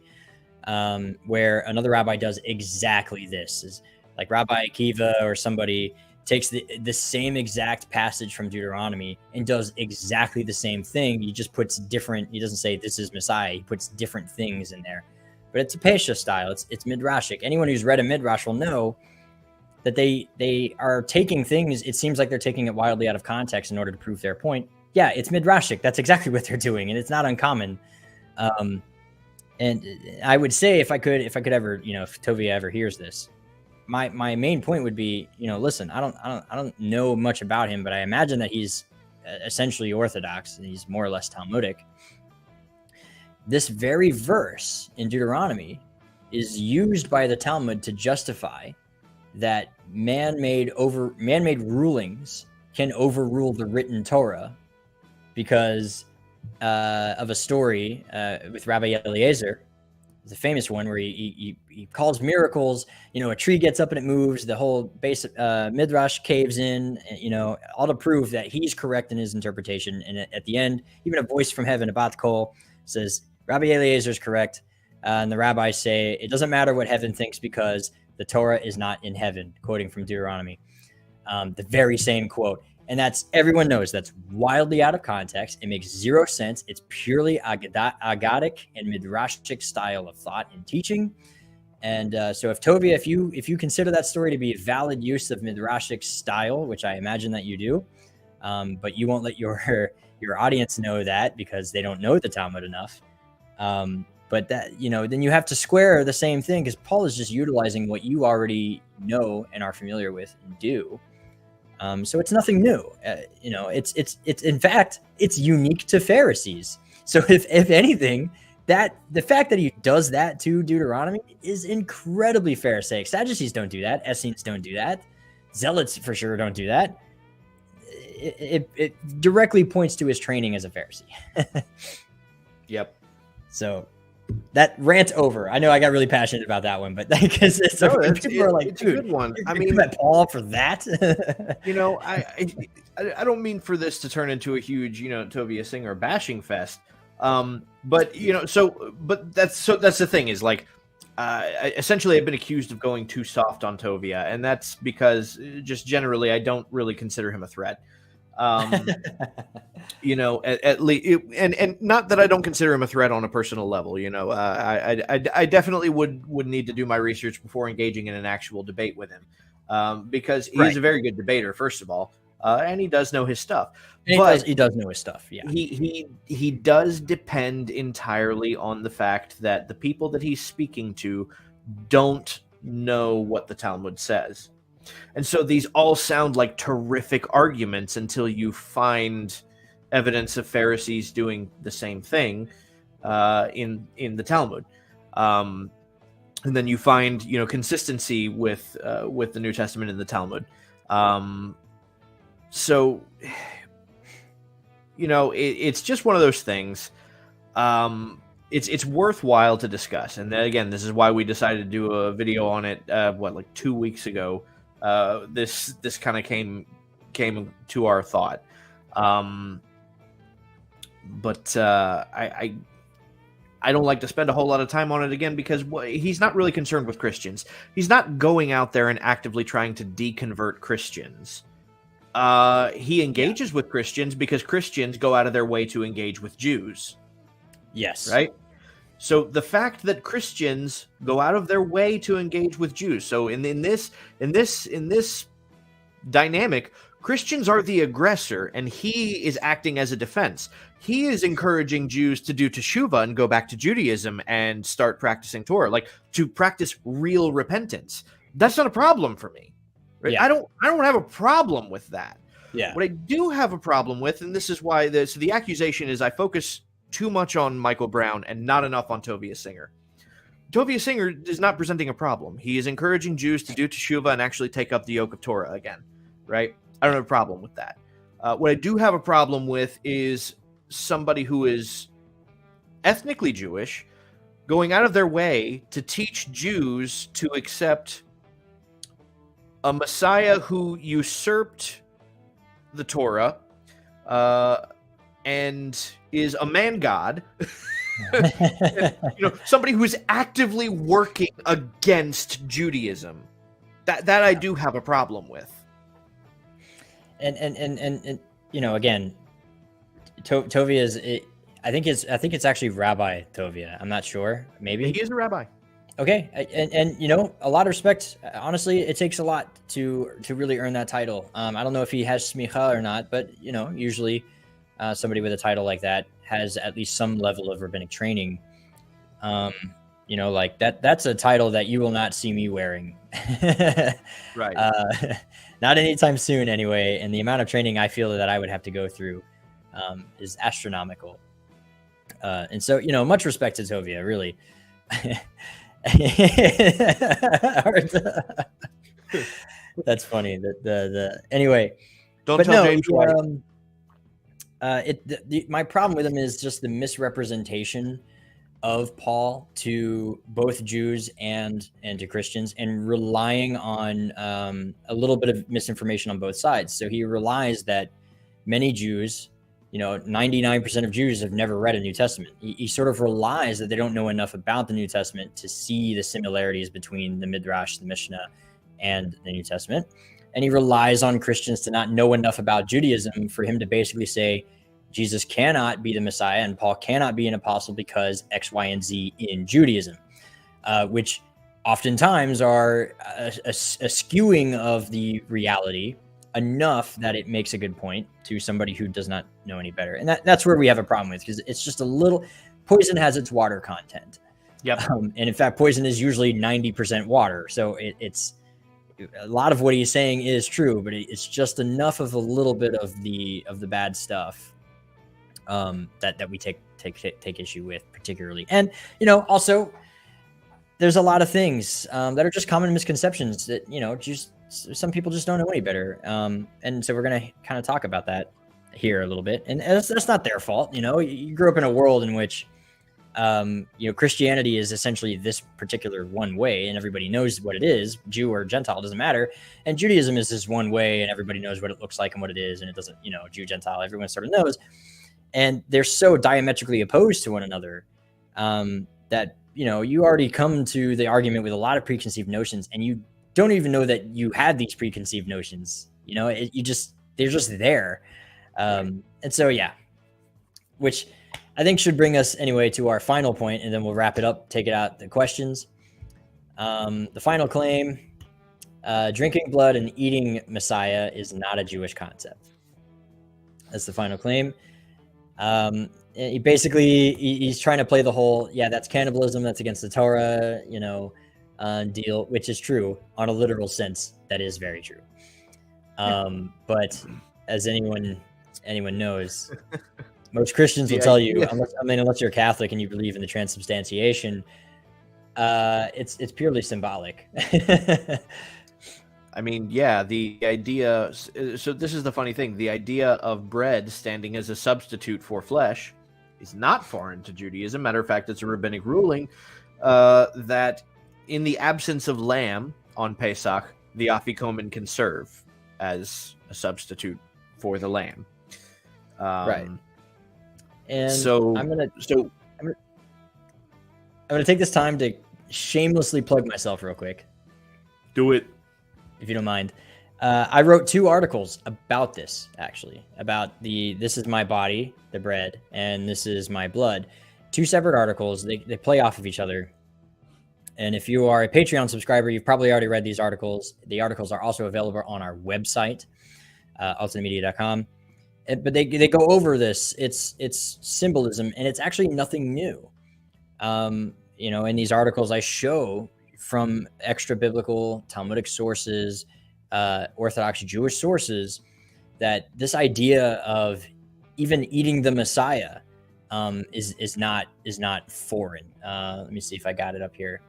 B: Where another rabbi does exactly this, is like Rabbi Akiva or somebody takes the same exact passage from Deuteronomy and does exactly the same thing. He just puts different, he doesn't say this is Messiah, he puts different things in there. But it's a Pesha style, it's midrashic. Anyone who's read a midrash will know that they are taking things, it seems like they're taking it wildly out of context in order to prove their point. Yeah, it's midrashic. That's exactly what they're doing, and it's not uncommon. And I would say if I could ever, if Tovia ever hears this, my main point would be, listen, I don't know much about him, but I imagine that he's essentially Orthodox and he's more or less Talmudic. This very verse in Deuteronomy is used by the Talmud to justify that man-made rulings can overrule the written Torah because of a story with Rabbi Eliezer. It's a famous one where he calls miracles. A tree gets up and it moves. The whole base midrash caves in. All to prove that he's correct in his interpretation. And at the end, even a voice from heaven, a bat kol, says Rabbi Eliezer is correct. And the rabbis say it doesn't matter what heaven thinks because the Torah is not in heaven. Quoting from Deuteronomy, the very same quote. And everyone knows that's wildly out of context. It makes zero sense. It's purely Agadic and midrashic style of thought and teaching. And so if Tovia, if you consider that story to be a valid use of midrashic style, which I imagine that you do, but you won't let your audience know that because they don't know the Talmud enough. But that, then you have to square the same thing because Paul is just utilizing what you already know and are familiar with and do. So it's nothing new. It's in fact, it's unique to Pharisees. So if anything, the fact that he does that to Deuteronomy is incredibly Pharisaic. Sadducees don't do that. Essenes don't do that. Zealots for sure don't do that. It directly points to his training as a Pharisee.
A: Yep.
B: So that rant over. I know I got really passionate about that one, but because people are like,
A: it's dude, a good one.
B: I mean, Paul for that.
A: I don't mean for this to turn into a huge, Tovia Singer bashing fest. But that's the thing is like, essentially I've been accused of going too soft on Tovia, and that's because just generally I don't really consider him a threat. At least, and not that I don't consider him a threat on a personal level. I definitely would need to do my research before engaging in an actual debate with him, because he's a very good debater, first of all, and he does know his stuff.
B: He does know his stuff. Yeah,
A: he does depend entirely on the fact that the people that he's speaking to don't know what the Talmud says. And so these all sound like terrific arguments until you find evidence of Pharisees doing the same thing in the Talmud, and then you find consistency with the New Testament in the Talmud. So it's just one of those things. It's worthwhile to discuss, and then again, this is why we decided to do a video on it. 2 weeks ago. This kind of came to our thought, but I don't like to spend a whole lot of time on it again because he's not really concerned with Christians. He's not going out there and actively trying to deconvert Christians. He engages with Christians because Christians go out of their way to engage with Jews.
B: Yes.
A: Right? So the fact that Christians go out of their way to engage with Jews. So in this dynamic, Christians are the aggressor and he is acting as a defense. He is encouraging Jews to do teshuvah and go back to Judaism and start practicing Torah, like to practice real repentance. That's not a problem for me. Right?
B: Yeah.
A: I don't have a problem with that.
B: Yeah.
A: What I do have a problem with, and this is why the accusation is I focus too much on Michael Brown and not enough on Tovia Singer. Tovia Singer is not presenting a problem. He is encouraging Jews to do teshuvah and actually take up the yoke of Torah again, right? I don't have a problem with that. What I do have a problem with is somebody who is ethnically Jewish going out of their way to teach Jews to accept a Messiah who usurped the Torah, and is a man god, somebody who is actively working against Judaism. That I do have a problem with.
B: And again, Tovia is it. I think it's actually Rabbi Tovia. I'm not sure. Maybe
A: he is a rabbi.
B: Okay, and a lot of respect. Honestly, it takes a lot to really earn that title. I don't know if he has smicha or not, but usually somebody with a title like that has at least some level of rabbinic training. Like that's a title that you will not see me wearing.
A: Right.
B: Not anytime soon anyway. And the amount of training I feel that I would have to go through is astronomical. And so, much respect to Tovia, really. That's funny. Anyway,
A: Don't
B: but
A: tell
B: no,
A: James
B: my problem with him is just the misrepresentation of Paul to both Jews and to Christians, and relying on a little bit of misinformation on both sides. So he relies that many Jews, 99% of Jews have never read a New Testament. He sort of relies that they don't know enough about the New Testament to see the similarities between the Midrash, the Mishnah, and the New Testament. And he relies on Christians to not know enough about Judaism for him to basically say Jesus cannot be the Messiah and Paul cannot be an apostle because X, Y, and Z in Judaism, which oftentimes are a skewing of the reality enough that it makes a good point to somebody who does not know any better. And that's where we have a problem with, because it's just a little, poison has its water content.
A: Yep.
B: And in fact, poison is usually 90% water. So it's a lot of what he's saying is true, but it's just enough of a little bit of the bad stuff that we take issue with particularly. And, also there's a lot of things that are just common misconceptions that, just some people just don't know any better. And so we're going to kind of talk about that here a little bit. And that's not their fault. You grew up in a world in which, Christianity is essentially this particular one way, and everybody knows what it is, Jew or Gentile, doesn't matter. And Judaism is this one way, and everybody knows what it looks like and what it is. And it doesn't, Jew, Gentile, everyone sort of knows. And they're so diametrically opposed to one another that, you already come to the argument with a lot of preconceived notions, and you don't even know that you had these preconceived notions. They're just there. And so, yeah, which I think should bring us anyway to our final point, and then we'll wrap it up, take it out the questions. The final claim, drinking blood and eating Messiah is not a Jewish concept. That's the final claim. He's trying to play the whole, that's cannibalism, that's against the Torah, deal, which is true on a literal sense. That is very true. But as anyone knows, most Christians will tell you, unless you're Catholic and you believe in the transubstantiation, it's purely symbolic.
A: The idea. So this is the funny thing: the idea of bread standing as a substitute for flesh is not foreign to Judaism. Matter of fact, it's a rabbinic ruling that in the absence of lamb on Pesach, the afikomen can serve as a substitute for the lamb.
B: Right. And
A: so
B: I'm gonna take this time to shamelessly plug myself real quick.
A: Do it,
B: if you don't mind. I wrote 2 articles about this, actually, about this is my body, the bread, and this is my blood. 2 separate articles. They play off of each other. And if you are a Patreon subscriber, you've probably already read these articles. The articles are also available on our website, ultimatemedia.com. But they go over this. It's symbolism, and it's actually nothing new. In these articles, I show from extra biblical Talmudic sources, Orthodox Jewish sources, that this idea of even eating the Messiah is not foreign. Let me see if I got it up here.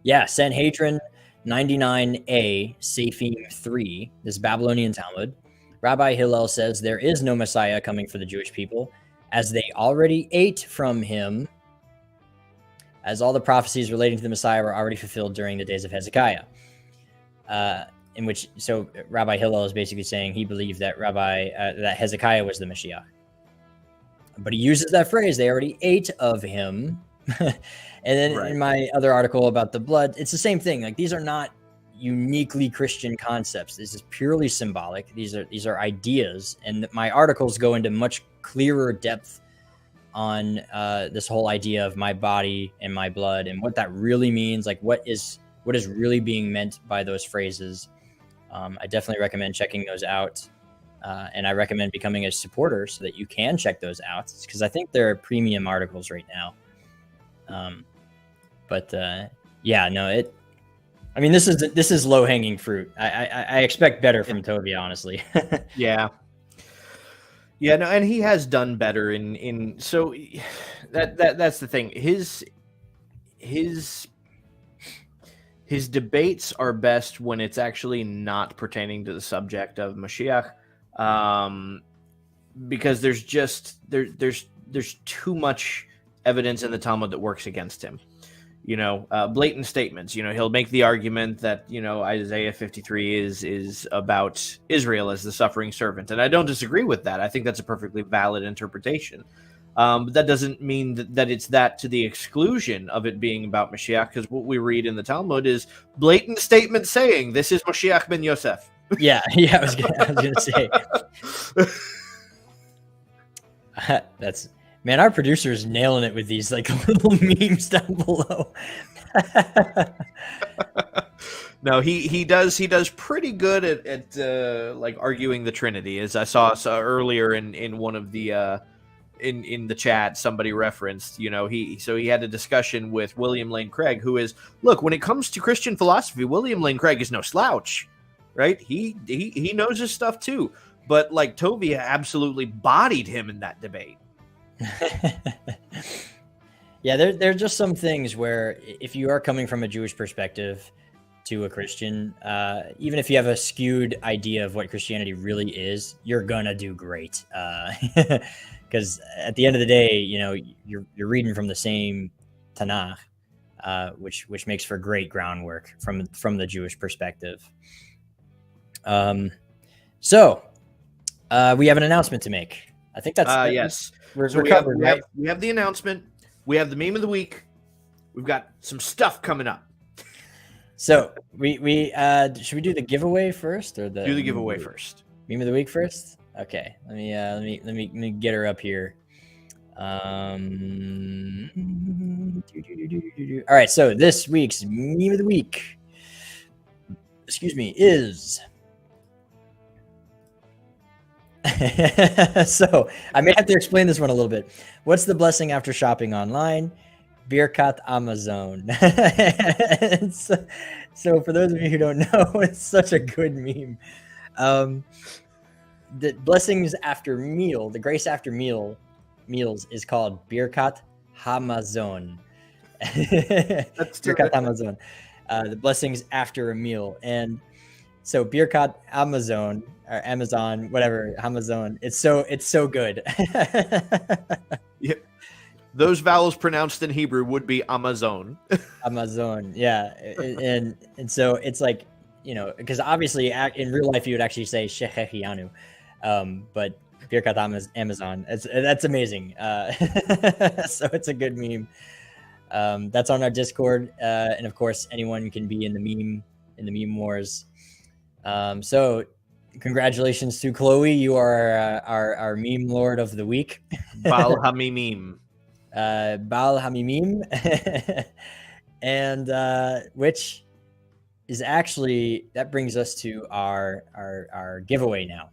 B: Yeah, Sanhedrin 99a, Safim 3, this Babylonian Talmud. Rabbi Hillel says there is no Messiah coming for the Jewish people, as they already ate from him, as all the prophecies relating to the Messiah were already fulfilled during the days of Hezekiah. So Rabbi Hillel is basically saying he believed that that Hezekiah was the Mashiach. But he uses that phrase, they already ate of him. And then in my other article about the blood, it's the same thing. Like, these are not uniquely Christian concepts. This is purely symbolic. These are ideas, and my articles go into much clearer depth on this whole idea of my body and my blood and what that really means, like what is really being meant by those phrases. I definitely recommend checking those out, and I recommend becoming a supporter so that you can check those out, because I think they're premium articles right now. I mean, this is low hanging fruit. I expect better from Tovia, honestly.
A: Yeah, no, and he has done better in so that's the thing. His debates are best when it's actually not pertaining to the subject of Mashiach, because there's too much evidence in the Talmud that works against him. Blatant statements. He'll make the argument that Isaiah 53 is about Israel as the suffering servant, and I don't disagree with that. I think that's a perfectly valid interpretation. But that doesn't mean that it's that to the exclusion of it being about Mashiach, because what we read in the Talmud is blatant statements saying this is Mashiach ben Yosef.
B: Yeah, I was gonna say. Man, our producer is nailing it with these like little memes down below.
A: No, he does pretty good at like arguing the Trinity, as I saw earlier in one of the in the chat. Somebody referenced, he had a discussion with William Lane Craig, who is, look, when it comes to Christian philosophy, William Lane Craig is no slouch, right? He knows his stuff too, but like Tovia absolutely bodied him in that debate.
B: Yeah, there are just some things where if you are coming from a Jewish perspective to a Christian, even if you have a skewed idea of what Christianity really is, you're gonna do great. Because at the end of the day, you're reading from the same Tanakh, which makes for great groundwork from the Jewish perspective. So we have an announcement to make. I think that's
A: yes.
B: We're covered, right?
A: We have the announcement. We have the meme of the week. We've got some stuff coming up.
B: So we should we do the giveaway first, or do
A: the giveaway first?
B: Meme of the week first. Okay, let me get her up here. All right, so this week's meme of the week, is. So I may have to explain this one a little bit. What's the blessing after shopping online? Birkat Amazon. So for those of you who don't know, it's such a good meme. The blessings after meal, the grace after meals is called Birkat Hamazon.
A: That's
B: Birkat Hamazon. The blessings after a meal. And so Birkat Amazon, or Amazon, whatever, Amazon. It's so good.
A: Yeah. Those vowels pronounced in Hebrew would be Amazon.
B: Amazon, yeah. And so it's like, because obviously in real life you would actually say Shechechianu, but Birkat Amazon, that's amazing. So it's a good meme. That's on our Discord, and of course anyone can be in the meme wars. So congratulations to Chloe. You are our meme lord of the week.
A: Baal Hamimim.
B: Baal Hamimim. And which is actually, that brings us to our giveaway now.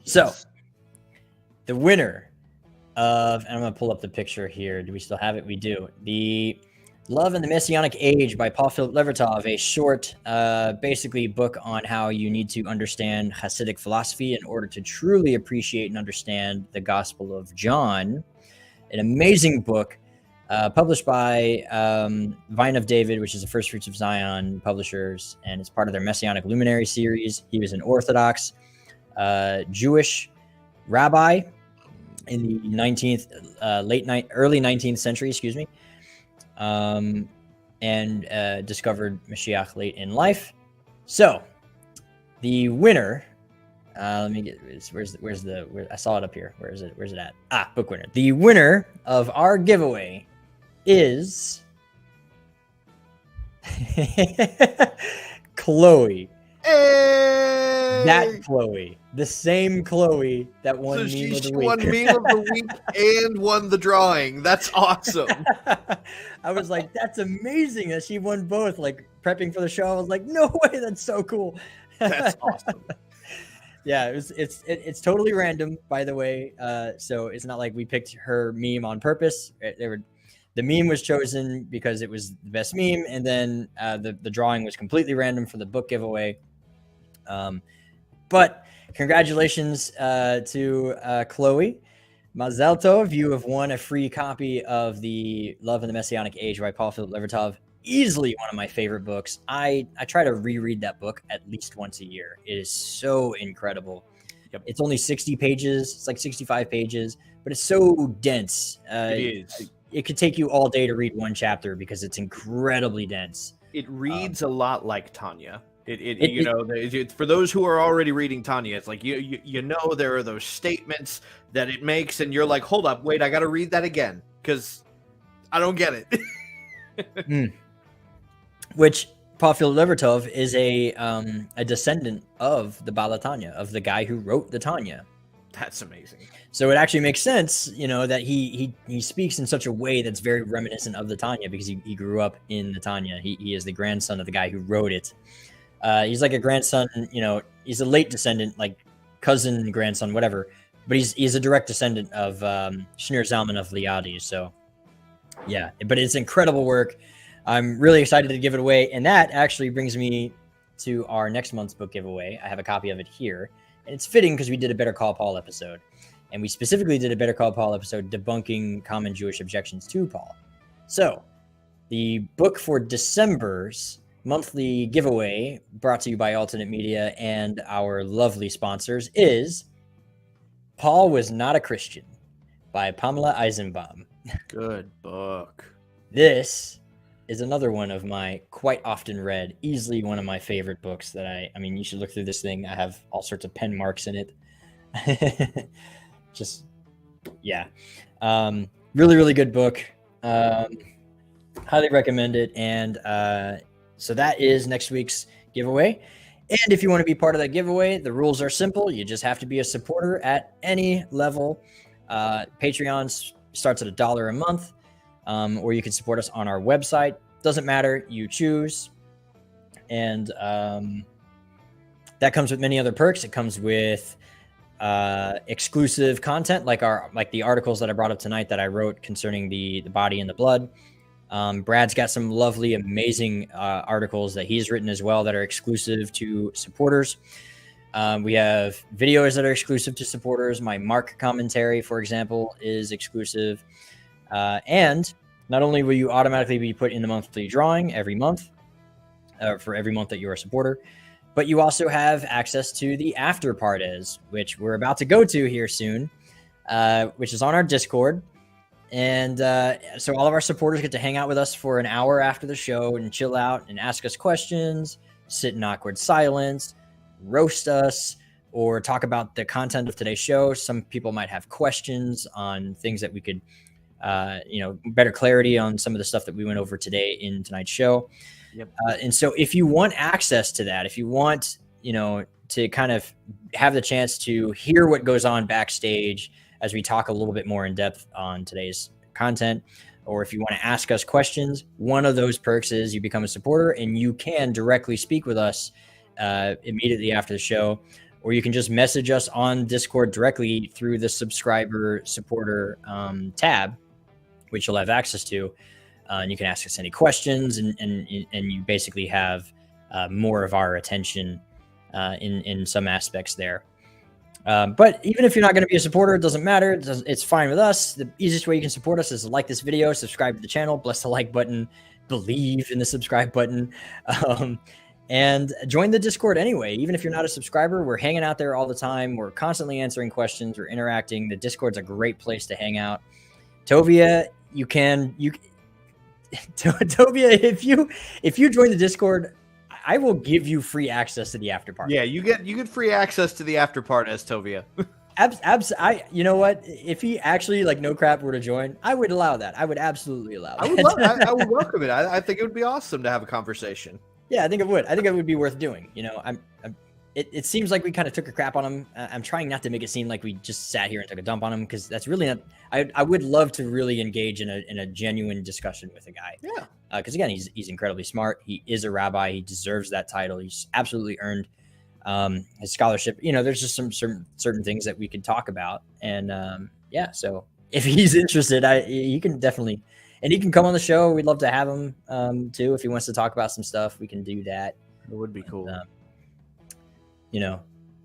B: So the winner of, and I'm going to pull up the picture here. Do we still have it? We do. The Love and the Messianic Age by Paul Philip Levertov, a short, basically book on how you need to understand Hasidic philosophy in order to truly appreciate and understand the Gospel of John. An amazing book, published by Vine of David, which is the First Fruits of Zion publishers, and it's part of their Messianic Luminary series. He was an Orthodox Jewish rabbi in the early 19th century, and discovered Mashiach late in life. So the winner, let me get, where I saw it up here. Where's it at? Book winner. The winner of our giveaway is Chloe.
A: Hey!
B: That Chloe. The same Chloe that won meme of the week.
A: Won meme of the week and won the drawing. That's awesome.
B: I was like, that's amazing that she won both. Like prepping for the show, I was like, no way, that's so cool.
A: That's awesome.
B: Yeah, it's totally random, by the way. So it's not like we picked her meme on purpose. The meme was chosen because it was the best meme, and then the drawing was completely random for the book giveaway. But congratulations to Chloe. Mazel tov, you have won a free copy of The Love in the Messianic Age by Paul Philip Levertov. Easily one of my favorite books. I try to reread that book at least once a year. It is so incredible. Yep. It's only 60 pages. It's like 65 pages, but it's so dense.
A: It is.
B: It could take you all day to read one chapter because it's incredibly dense.
A: It reads a lot like Tanya. It's for those who are already reading Tanya, it's like you know there are those statements that it makes, and you're like, hold up, wait, I got to read that again because I don't get it.
B: Which Paul Philip Levertov is a descendant of the Bala Tanya, of the guy who wrote the Tanya.
A: That's amazing.
B: So it actually makes sense, that he speaks in such a way that's very reminiscent of the Tanya because he grew up in the Tanya. He is the grandson of the guy who wrote it. He's like a grandson, he's a late descendant, like cousin, grandson, whatever. But he's a direct descendant of Shneur Zalman of Liadi. So, yeah, but it's incredible work. I'm really excited to give it away. And that actually brings me to our next month's book giveaway. I have a copy of it here. And it's fitting because we did a Better Call Paul episode. And we specifically did a Better Call Paul episode debunking common Jewish objections to Paul. So, the book for December's monthly giveaway, brought to you by Alternate Media and our lovely sponsors, is Paul Was Not a Christian by Pamela Eisenbaum.
A: Good book.
B: This is another one of my quite often read, easily one of my favorite books that I mean, you should look through this thing. I have all sorts of pen marks in it. Just, yeah. Really, really good book. Highly recommend it. And so that is next week's giveaway. And if you want to be part of that giveaway, the rules are simple. You just have to be a supporter at any level. Patreon starts at $1 a month, or you can support us on our website. Doesn't matter. You choose. And that comes with many other perks. It comes with exclusive content, like the articles that I brought up tonight that I wrote concerning the body and the blood. Brad's got some lovely, amazing articles that he's written as well that are exclusive to supporters. We have videos that are exclusive to supporters. My Mark commentary, for example, is exclusive. And not only will you automatically be put in the monthly drawing every month, for every month that you're a supporter, but you also have access to the after parties, which we're about to go to here soon, which is on our Discord. And so all of our supporters get to hang out with us for an hour after the show and chill out and ask us questions, sit in awkward silence, roast us, or talk about the content of today's show. Some people might have questions on things that we could, better clarity on some of the stuff that we went over today in tonight's show. Yep. And so if you want access to that, if you want, to kind of have the chance to hear what goes on backstage as we talk a little bit more in depth on today's content, or if you want to ask us questions, one of those perks is you become a supporter and you can directly speak with us immediately after the show, or you can just message us on Discord directly through the subscriber supporter tab, which you'll have access to. And you can ask us any questions, and you basically have more of our attention in some aspects there. But even if you're not going to be a supporter, it doesn't matter. It's fine with us. The easiest way you can support us is to like this video, subscribe to the channel, bless the like button, believe in the subscribe button, and join the Discord anyway. Even if you're not a subscriber, we're hanging out there all the time. We're constantly answering questions. We're interacting. The Discord's a great place to hang out. Tovia, Tovia, if you join the Discord, I will give you free access to the after party.
A: Yeah, you get free access to the after party as Tovia.
B: You know what? If he actually, no crap, were to join, I would allow that. I would absolutely allow that.
A: I would welcome it. I think it would be awesome to have a conversation.
B: Yeah, I think it would. I think it would be worth doing. You know, it seems like we kind of took a crap on him. I'm trying not to make it seem like we just sat here and took a dump on him, because that's really not. I would love to really engage in a genuine discussion with a guy.
A: Yeah.
B: Because again, he's incredibly smart. He is a rabbi. He deserves that title. He's absolutely earned his scholarship. You know, there's just some certain things that we could talk about, and yeah. So if he's interested, he can definitely. And he can come on the show. We'd love to have him too. If he wants to talk about some stuff, we can do that.
A: It would be cool.
B: You know,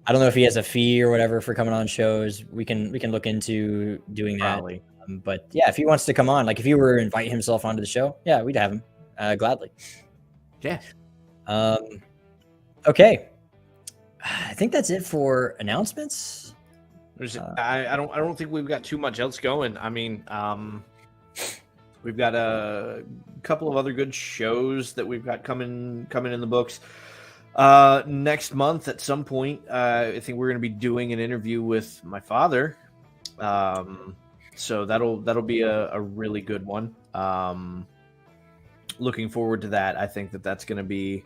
B: I don't know if he has a fee or whatever for coming on shows. We can look into doing that. But yeah, if he wants to come on, like if he were to invite himself onto the show, yeah, we'd have him gladly.
A: Yeah.
B: Okay. I think that's it for announcements.
A: I don't think we've got too much else going. I mean, we've got a couple of other good shows that we've got coming in the books. Next month at some point, I think we're going to be doing an interview with my father. So that'll be a really good one. Looking forward to that. I think that's going to be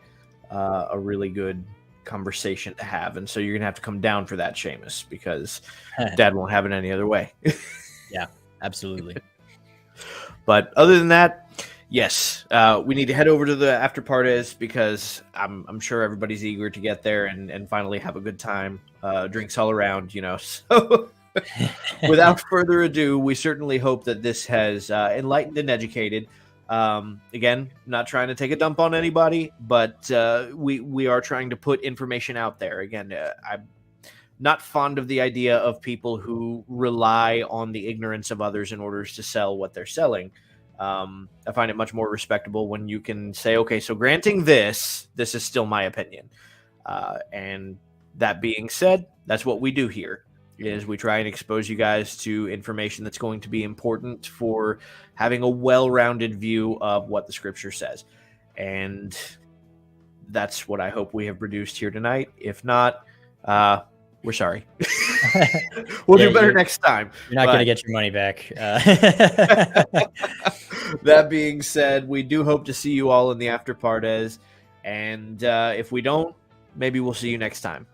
A: a really good conversation to have. And so you're going to have to come down for that, Seamus, because Dad won't have it any other way.
B: Yeah, absolutely.
A: But other than that, yes, we need to head over to the after parties, because I'm sure everybody's eager to get there and finally have a good time. Drinks all around, you know. So without further ado, we certainly hope that this has enlightened and educated. Again, not trying to take a dump on anybody, but we are trying to put information out there. Again, I'm not fond of the idea of people who rely on the ignorance of others in order to sell what they're selling. I find it much more respectable when you can say, okay, so granting this is still my opinion. And that being said, that's what we do here, is we try and expose you guys to information that's going to be important for having a well-rounded view of what the scripture says. And that's what I hope we have produced here tonight. If not, we're sorry. We'll do better next time.
B: You're not going to get your money back.
A: That being said, we do hope to see you all in the after parties. And if we don't, maybe we'll see you next time.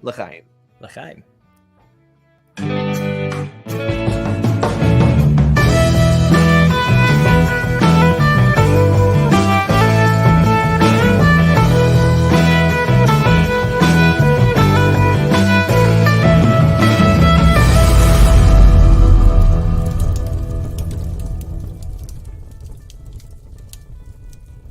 A: L'chaim.
B: L'chaim.